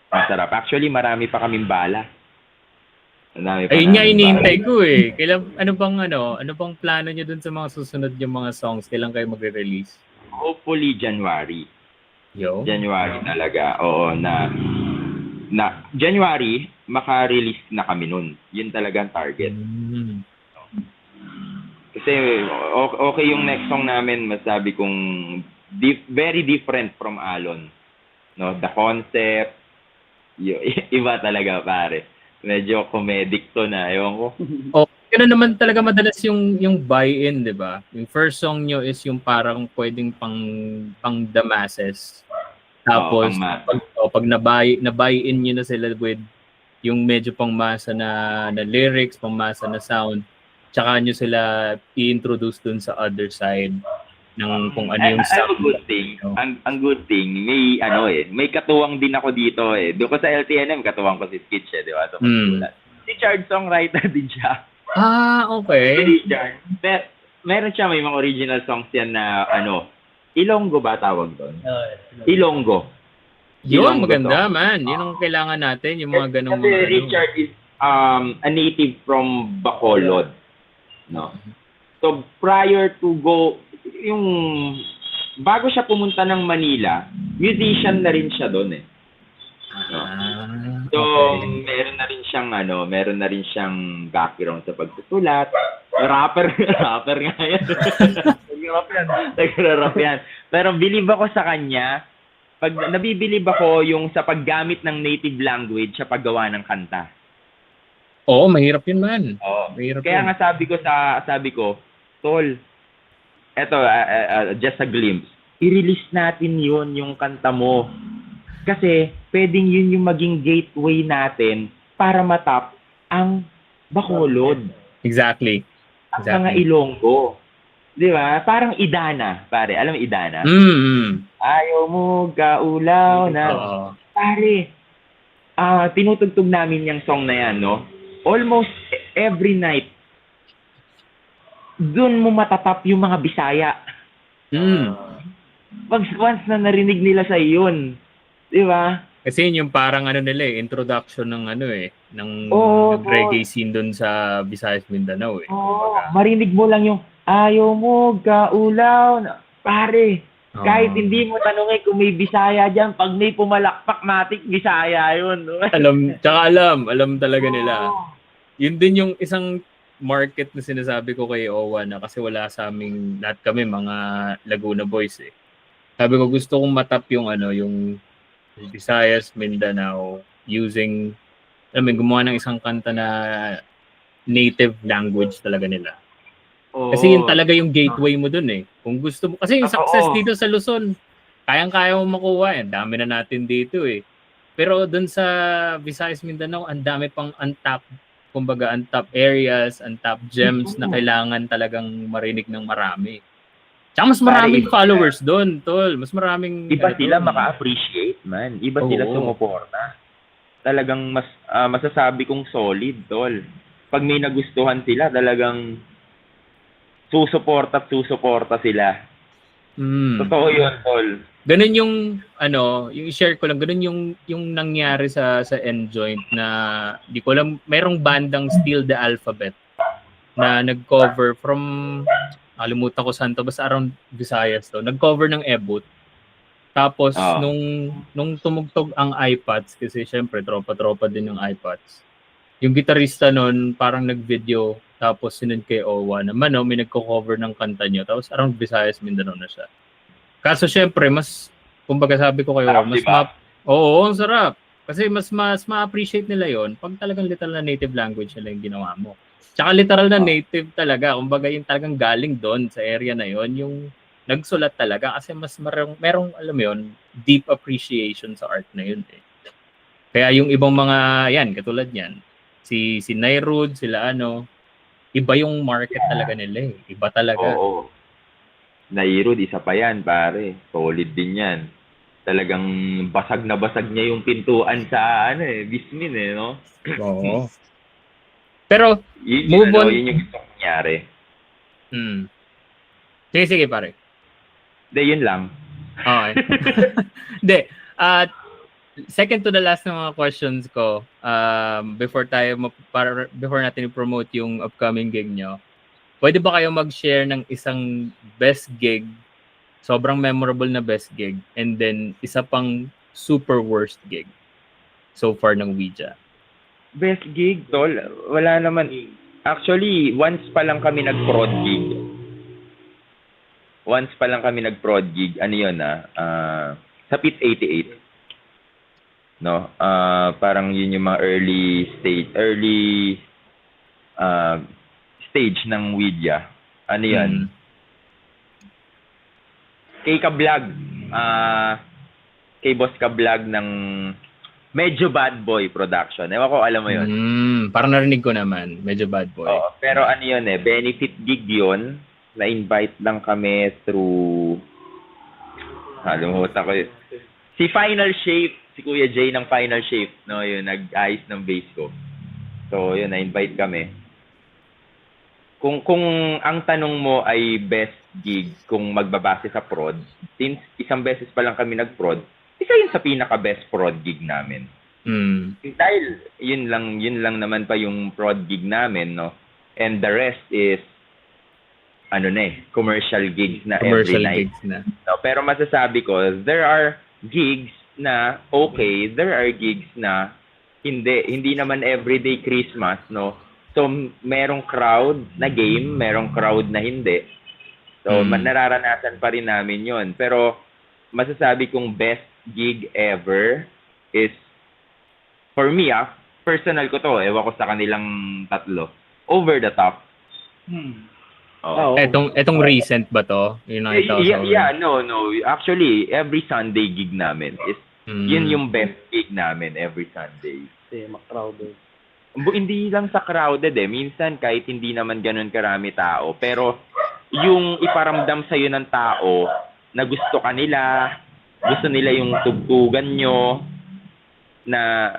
masarap. Actually, marami pa kaming bala. Ayun nga iniintay ko eh. Ano bang plano niyo dun sa mga susunod yung mga songs? Kailan kayo magre-release? Hopefully, January. Yo? January talaga. Oo, na January, maka-release na kami nun. Yun talaga ang target. Kasi okay yung next song namin, masabi kong very different from Alon. No, the concept, iba talaga pare. Medyo comedic to na, ewan ko. Gano'n naman talaga madalas yung buy-in, di ba? Yung first song nyo is yung parang pwedeng pang the masses. Tapos, pag na-buy-in nyo na sila with yung medyo pang masa na lyrics, pang masa na sound, tsaka nyo sila i-introduce dun sa other side ng kung ano yung sound. Ang good thing, may katuwang din ako dito eh. Doon ko sa LTNM, katuwang ko si Skitch eh, di ba? Si Chard songwriter din siya. Okay. Meron siya, may mga original songs yan na Ilonggo ba tawag doon? Ilonggo. Yun, maganda man. Yun ang kailangan natin, yung mga ganong mga Richard is a native from Bacolod. No? So, prior to go, bago siya pumunta ng Manila, musician na rin siya doon eh. No? So, meron na rin siyang background sa pagsusulat. Rapper nga yan. Nag-rap yan. Pero believe ako sa kanya, pag nabibilib ako yung sa paggamit ng native language sa paggawa ng kanta. Oo, mahirap yun man. Oo. Mahirap Kaya yun. nga sabi ko, Tol, eto, just a glimpse. I-release natin yung kanta mo. Kasi pwedeng yun yung maging gateway natin para matap ang Bacolod. Exactly. Ang mga Ilonggo. Di ba? Parang Idana, pare. Alam mo Idana? Ayaw mo kaulaw na. Pare, tinutugtog namin yung song na yan, no? Almost every night, dun mo matatap yung mga Bisaya. Once na narinig nila sa iyon, di ba? Kasi yun yung parang nila introduction ng ng reggae scene dun sa Visayas, Mindanao eh. Marinig mo lang yung ayaw mo kaulaw na. Pare, kahit hindi mo tanongin kung may Bisaya dyan, pag may pumalakpak matik, Bisaya yun. No? Alam talaga nila. Yun din yung isang market na sinasabi ko kay Owa na kasi wala sa aming, lahat kami mga Laguna boys eh. Sabi ko gusto kong matap yung yung Visayas, Mindanao using, gumawa ng isang kanta na native language talaga nila. Kasi yun talaga yung gateway mo dun eh. Kung gusto mo, kasi yung success dito sa Luzon, kayang-kaya mo makuha eh. Dami na natin dito eh. Pero dun sa Visayas, Mindanao, ang dami pang untapped, kumbaga untapped areas, untapped gems na kailangan talagang marinig ng marami. Tsaka mas maraming followers doon, tol. Mas maraming iba sila maka-appreciate, man. Iba sila Oo. sumuporta. Talagang masasabi kong solid, tol. Pag may nagustuhan sila, talagang susuporta sila. Totoo yun, tol. Ganun yung yung i-share ko lang, ganun yung nangyari sa N-Joint na di ko alam, merong bandang Still the Alphabet na nag-cover from nakalimutan ko saan to, basta around Visayas to. Nag-cover ng Ebot. Tapos Oo. nung tumugtog ang iPads, kasi syempre tropa-tropa din yung iPads. Yung gitarista nun parang nag-video, tapos sinend kay Owa naman, may nagko-cover ng kanta niyo. Tapos around Visayas, Mindanao na siya. Kaso syempre, kumbaga sabi ko kayo, Sarap, mas diba? oo, ang sarap. Kasi mas ma-appreciate nila yon pag talagang literal na native language nila yung ginawa mo. Tsaka literal na native talaga. Kumbaga yung talagang galing doon sa area na yon, yung nagsulat talaga. Kasi mas merong alam mo yun, deep appreciation sa art na yun eh. Kaya yung ibang mga, yan, katulad yan, si Nairud, sila iba yung market talaga nila eh. Iba talaga. Oo. Nairod, isa pa yan, pare. Solid din yan. Talagang basag na basag niya yung pintuan sa Bismin no? Oo. Pero, Yun, move on. Yun yung gusto kong nangyari. Sige, pare. Hindi, yun lang. Okay. Hindi. Second to the last ng mga questions ko, before natin i-promote yung upcoming gig nyo, pwede ba kayo mag-share ng isang best gig, sobrang memorable na best gig, and then isa pang super worst gig so far ng Ouija? Best gig, tol? Wala naman. Actually, once pa lang kami nag-prod gig. Ano yun sa Pit 88. No? Parang yun yung mga early stage ng Ouija. Ano yan? Kay Ka-Vlog. Kay Boss Ka-Vlog ng Medyo Bad Boy Production. Ewan ko, alam mo yun. Parang narinig ko naman. Medyo Bad Boy. Oo, pero ano yun benefit gig yun. Na-invite lang kami through lumutan ko yun. Si Final Shape, si Kuya Jay ng Final Shape, no, yun, nag-ayos ng bass ko. So, yun, na-invite kami. Kung ang tanong mo ay best gig kung magbabase sa prod, since isang beses pa lang kami nag-prod, isa yun sa pinaka-best prod gig namin. Dahil yun lang naman pa yung prod gig namin, no? And the rest is commercial gigs na Commercial every night. gigs na. No, pero masasabi ko, there are gigs na okay, there are gigs na hindi naman everyday Christmas, no? So, merong crowd na game, merong crowd na hindi. So, nararanasan pa rin namin yun. Pero, masasabi kong best gig ever is, for me, personal ko to, ewan ko sa kanilang tatlo, Over the Top. Oh. Etong recent ba to? Yung nakita ko sa no. Actually, every Sunday gig namin is, yun yung best gig namin every Sunday. Crowded. Hindi lang sa crowded minsan kahit hindi naman ganun karami tao, pero yung iparamdam sa'yo ng tao na gusto nila yung tugtugan nyo, na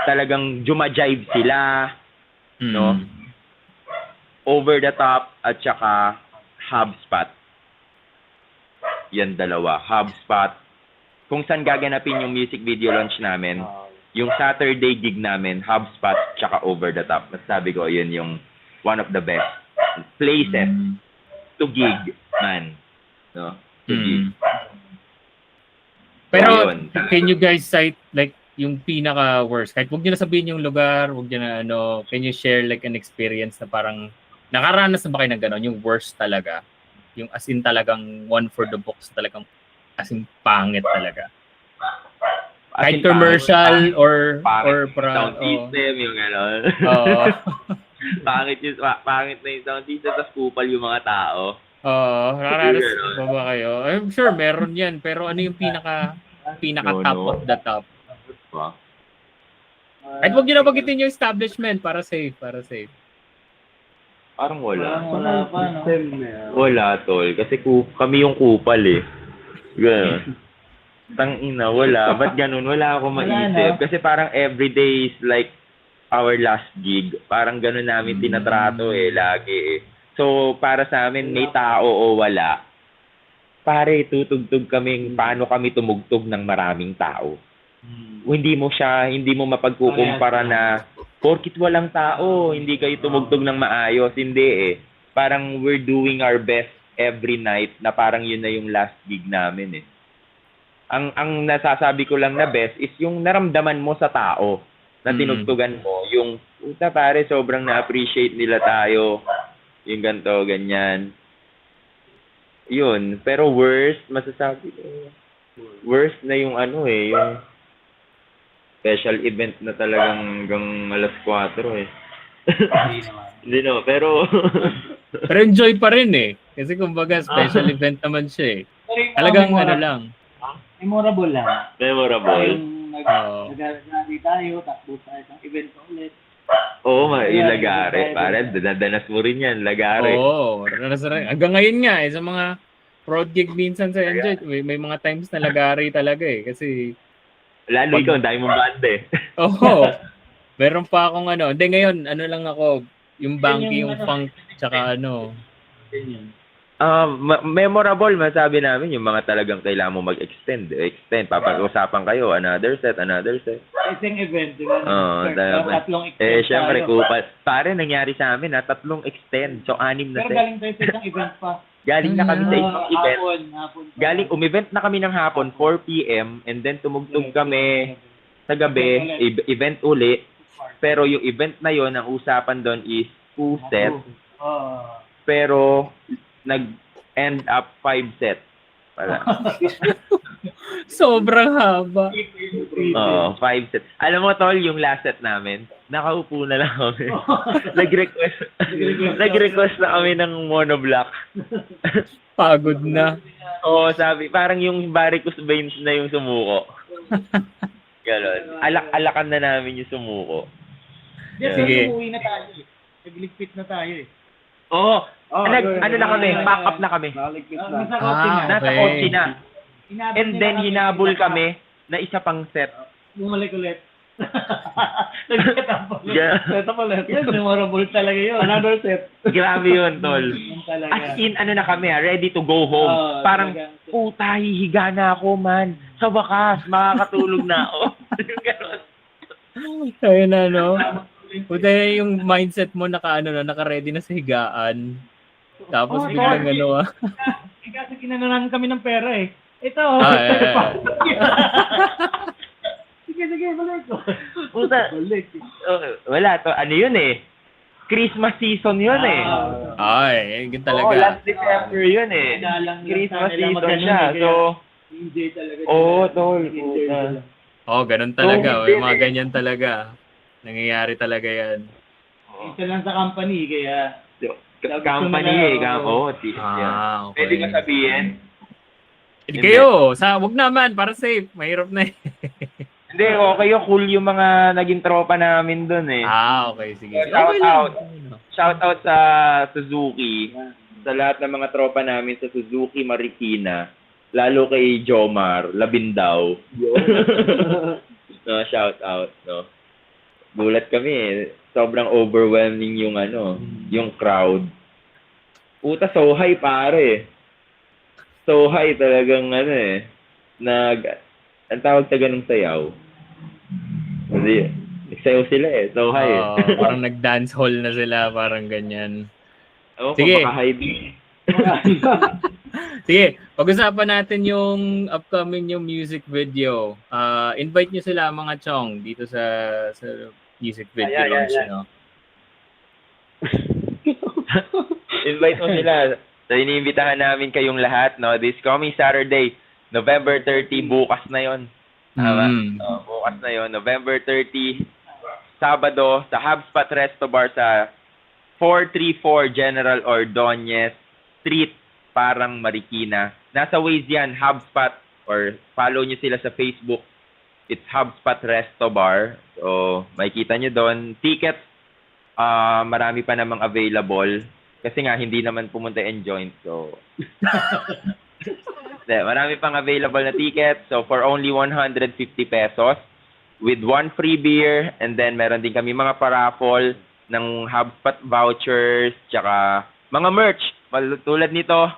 talagang jumajive sila, no? Over the Top at saka HubSpot. Yan dalawa, HubSpot. Kung saan gaganapin yung music video launch namin, yung Saturday gig namin, HubSpot tsaka Over the Top. Masasabi ko, yun yung one of the best places to gig, man. No? To gig. Pero, yun. can you guys cite like yung pinaka-worst? Kahit huwag nyo na sabihin yung lugar, huwag nyo na can you share like an experience na parang nakaranas na ba kayo ng gano'n? Yung worst talaga. Yung as in talagang one for the books, talagang as in pangit talaga. Kahit commercial or sound system, yung gano'n. Oo. pangit na yung sound system, tapos kupal yung mga tao. Oo, nakaranas ba kayo? I'm sure meron yan, pero ano yung pinaka top of the top? At huwag nyo na bagitin yung establishment para safe. Parang wala. Wala pa, no? Wala, tol. Kasi kami yung kupal Gano'n. Tangina, wala. Ba't ganun? Wala ako maisip. Kasi parang everyday is like our last gig. Parang ganun namin tinatrato lagi eh. So, para sa amin, may tao o wala, pare, tutugtog kaming paano kami tumugtog ng maraming tao. Hindi mo mapagkukumpara na porkit walang tao, hindi kayo tumugtog ng maayos. Hindi eh. Parang we're doing our best every night na parang yun na yung last gig namin eh. Ang nasasabi ko lang na best is yung naramdaman mo sa tao na tinugtugan mo, yung puta pare, sobrang na-appreciate nila tayo, yung ganto, ganyan. Yun, pero worst, masasabi ko, worst na yung yung special event na talagang hanggang alas 4 eh. Hindi naman, pero Pero enjoy pa rin eh. Kasi kumbaga special event naman siya eh. Talagang ano lang. Memorable lang. memorable. Nag-agree tayo, tapos tayo sa event pa ulit. Oo, yung lagare. Pare, dadanas mo rin yan, lagare. Oo. Hanggang ngayon nga eh, sa mga prod gig minsan sa Enjoy, may mga times na lagari talaga eh. Kasi Lalo ikaw, ang dami mong band eh. oo. Meron pa akong ano. Hindi ngayon, ano lang ako, yung banky, yung funk, tsaka ano. Memorable, masabi namin, yung mga talagang kailangan mo mag-extend. Papag-usapan kayo, another set. Isang event, di ba? Tatlong extend Syempre, tayo. kupal. Pare, nangyari sa amin, 3 extend. So, 6 na Pero set. galing tayo sa isang event pa. Galing na kami sa isang event. Hapon. Umevent na kami ng hapon, 4 p.m. And then, tumugtog kami sa gabi, event uli. Pero yung event na yon, ang usapan doon is 2 sets. Pero, nag-end up 5 sets. Wala. Sobrang haba. 5 sets. Alam mo, tol, yung last set namin, nakaupo na lang kami. Nag-request na kami ng monoblock. Pagod na. Oo, sabi, parang yung varicose veins na yung sumuko. Ganon. Alakan na namin yung sumuko. Sige. Umuwi na tayo. Nagligpit na tayo eh. Oo. Ano na kami, pack up na kami. Nasa kotse na. Nasa kotse na. Hinabol And nila then, kami. hinabol kami na isa pang set. Bumalik ulit. Nagkatapos. Yeah. Set up ulit. Memorable talaga yun. Another set. Grabe yun, tol. Yun talaga. As in, ano na kami, ready to go home. Parang, puta, hihiga na ako, man. Sa wakas, makakatulog na ako. Yung ganon. Ayun na, no? Puta yung mindset mo naka-ready na sa higaan. Tapos biglang ano Kasi kinananan kami ng pera eh. Ito. Sige, balik ko. Puta, wala to. Ano yun eh? Christmas season yun eh. Ay, yun talaga. Last December yun eh. Christmas season siya. So, enjoy talaga. tol. Ganun talaga. May mga ganyan talaga. Nangyayari talaga yan. Isa lang sa company, kaya... Company eh. Okay. Pwede ka sabihin? Hindi kayo. Wag naman. Para safe. Mahirap na eh. Hindi, okay yung cool yung mga naging tropa namin dun eh. Okay. Sige. Shout out sa Suzuki. Sa lahat ng mga tropa namin sa Suzuki, Marikina. Lalo kay Jomar, Labindaw. No, shout out, no. Gulat kami eh. Sobrang overwhelming yung yung crowd. Puta, so high pare. So high talagang ang tawag sa ganung sayaw. Kasi nagsayaw sila eh. So high eh. Parang nag-dance hall na sila, parang ganyan. Sige. Sige, pag-usapan natin yung upcoming yung music video. Invite nyo sila mga chong dito sa music video launch, no? Invite mo sila. So, iniimbitahan namin kayong lahat, no? This coming Saturday, November 30, bukas na yon. Bukas na yon, November 30, Sabado, sa HubSpot Resto Bar sa 434 General Ordonez Street, Parang Marikina. Nasa Waze yan, HubSpot, or follow nyo sila sa Facebook. It's HubSpot Resto Bar. So, makikita nyo doon. Tickets, marami pa namang available. Kasi nga, hindi naman pumunta and join. So, Marami pang available na tickets. So, for only 150 pesos with 1 free beer. And then, meron din kami mga paraffol ng HubSpot vouchers, tsaka mga merch. Tulad nito,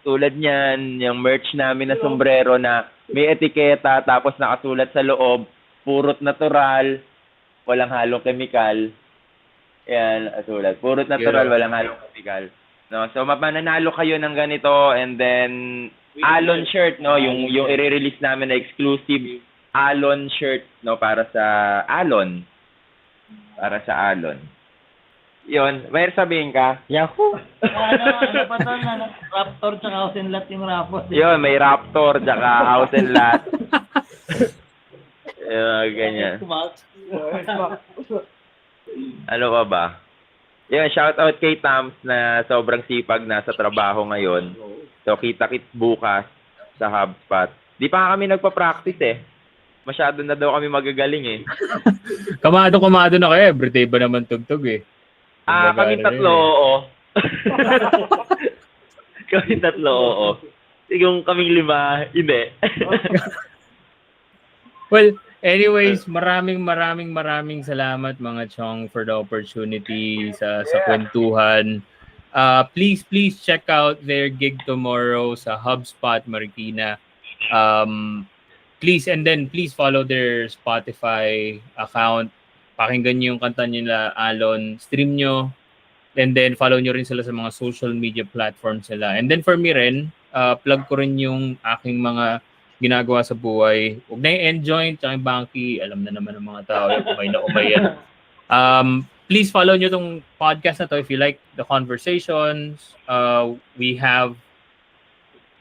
tulad niyan, yung merch namin na sombrero na may etiketa, tapos nakasulat sa loob, purot natural, walang halong chemical. Yan, sulat. Purot natural, walang halong chemical. No, so mapananalo kayo ng ganito, and then Alon shirt, no, yung i-release namin na exclusive Alon shirt, no, para sa Alon. Para sa Alon. Yun, may sabihin ka? Yahoo! ano pa to? Raptor tsaka house and lot yung raptor. Yun, may Raptor tsaka house and lot. Ganyan. Ano pa ba? Yun, shout out kay Tams na sobrang sipag na sa trabaho ngayon. So, kita-kits bukas sa HubSpot. Di pa kami nagpa-practice eh. Masyado na daw kami magagaling eh. Kamado na kayo. Everyday ba naman tugtog eh? Kami tatlo, oo. Kami tatlo, oo. Yung kaming 5, hindi. Well, anyways, maraming salamat mga Chong for the opportunity sa kwentuhan. Please check out their gig tomorrow sa HubSpot Marikina. Please follow their Spotify account. Pakinggan niyo yung kanta nila, Alon. Stream nyo. And then follow nyo rin sila sa mga social media platforms nila. And then for me rin, plug ko rin yung aking mga ginagawa sa buhay. Huwag na yung Enjoy, tsaka yung Banky. Alam na naman ng mga tao, umay na umay yan. Please follow nyo tong podcast na to if you like the conversations. We have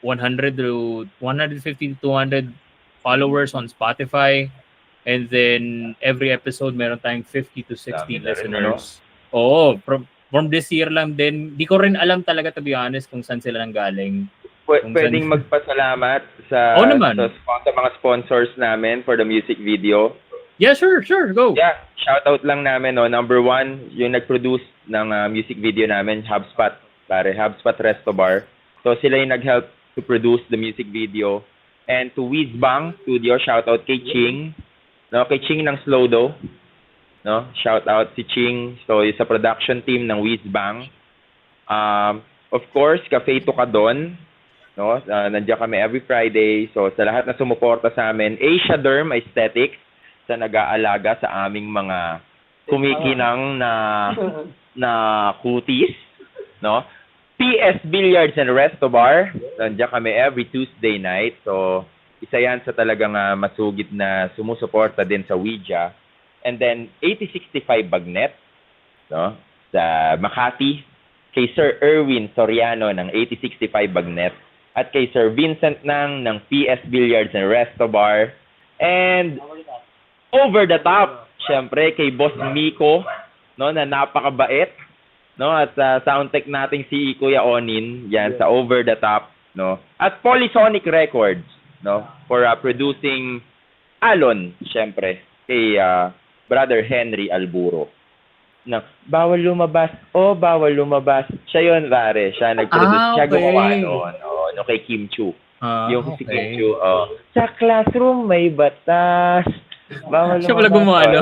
100 to 150 to 200 followers on Spotify. And then every episode meron tayong 50 to 60 listeners. Oo, from this year lang din. Di ko rin alam talaga, to be honest, kung saan sila nanggaling. Pwedeng magpasalamat sa mga sponsors namin for the music video. Yeah, sure, go. Yeah, shoutout lang namin, no. Number 1, yung nag-produce ng music video namin, HubSpot, HubSpot Resto Bar. So sila yung nag-help to produce the music video. And to Wizbang Studio, shoutout kay Ching. No, kay Ching ng Slowdo. No, shoutout si Ching. So sa production team ng Wizbang. Of course, Cafe Tukadon. No, nandiyan kami every Friday. So sa lahat na sumuporta sa amin, Asia Derm Aesthetics sa nag-aalaga sa aming mga kumikinang na kutis, no? PS Billiards and Resto Bar, nandiyan kami every Tuesday night. So isa yan sa talagang masugid na sumusuporta din sa Ouija. And then 8065 Bagnet, no? Sa Makati, kay Sir Erwin Soriano ng 8065 Bagnet. At kay Sir Vincent ng PS Billiards and Resto Bar. And over the top, syempre kay Boss Miko, no, na napakabait, no, at sound tech nating si Kuya Onin, yan sa over the top, no. At Polysonic Records, no, for producing Alon, syempre kay Brother Henry Alburo. No, bawal lumabas. Siya yun, pare. Siya nag-produce, siya gumawa no, kay Kim Chu. Yung si Kim Chu, sa classroom may batas. Siya pala gumawa, no?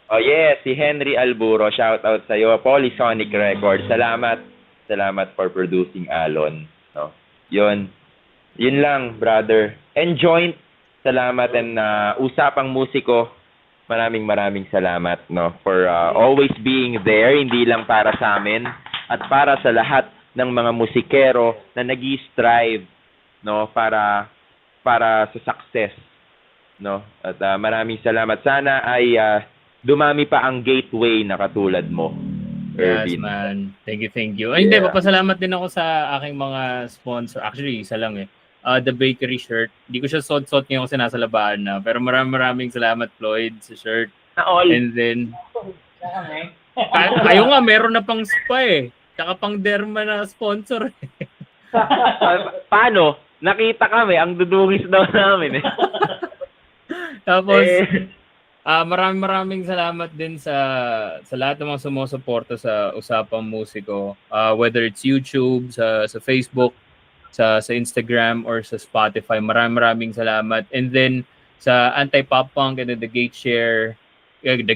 Oh yes, si Henry Alburo. Shout out sa iyo, Polysonic Records. Salamat for producing Alon, no. Yun lang, brother. Enjoy. Salamat, and usapang musiko. Maraming salamat, no, for always being there, hindi lang para sa amin at para sa lahat ng mga musikero na nag-strive, no, para sa success, no. At maraming salamat. Sana ay dumami pa ang gateway na katulad mo, Erwin. Yes, man. Thank you. Ay, hindi, papasalamat din ako sa aking mga sponsor. Actually, isa lang eh. The bakery shirt. Hindi ko siya suot ngayon kasi nasa labahan na. Pero maraming salamat, Floyd, sa shirt. And then, kayo nga, meron na pang spa eh. Tsaka pang derma na sponsor eh. Paano? Nakita kami, ang dudungis daw namin eh. Tapos, maraming salamat din sa lahat ng mga sumusuporta sa Usapang Musiko. Whether it's YouTube, sa Facebook, sa Instagram or sa Spotify. Maraming salamat. And then sa Anti-Pop Punk and then the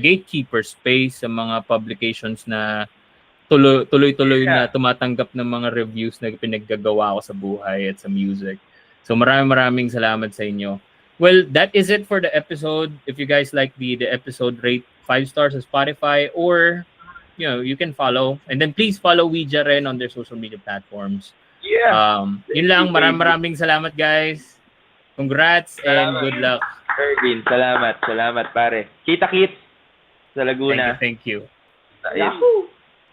Gatekeeper Space, sa mga publications na tuloy-tuloy na tumatanggap ng mga reviews na pinaggagawa ko sa buhay at sa music. So maraming salamat sa inyo. Well, that is it for the episode. If you guys like the episode, rate 5 stars on Spotify, or you can follow. And then please follow Ouija rin on their social media platforms. Yeah. Yun lang, maraming salamat guys. Congrats and good luck. Erwin, salamat pare. Kita-kits sa Laguna. Thank you. Yahoo!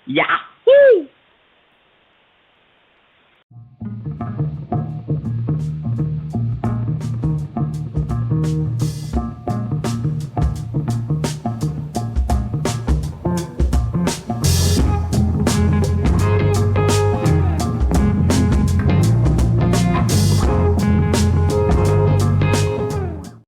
Yahoo!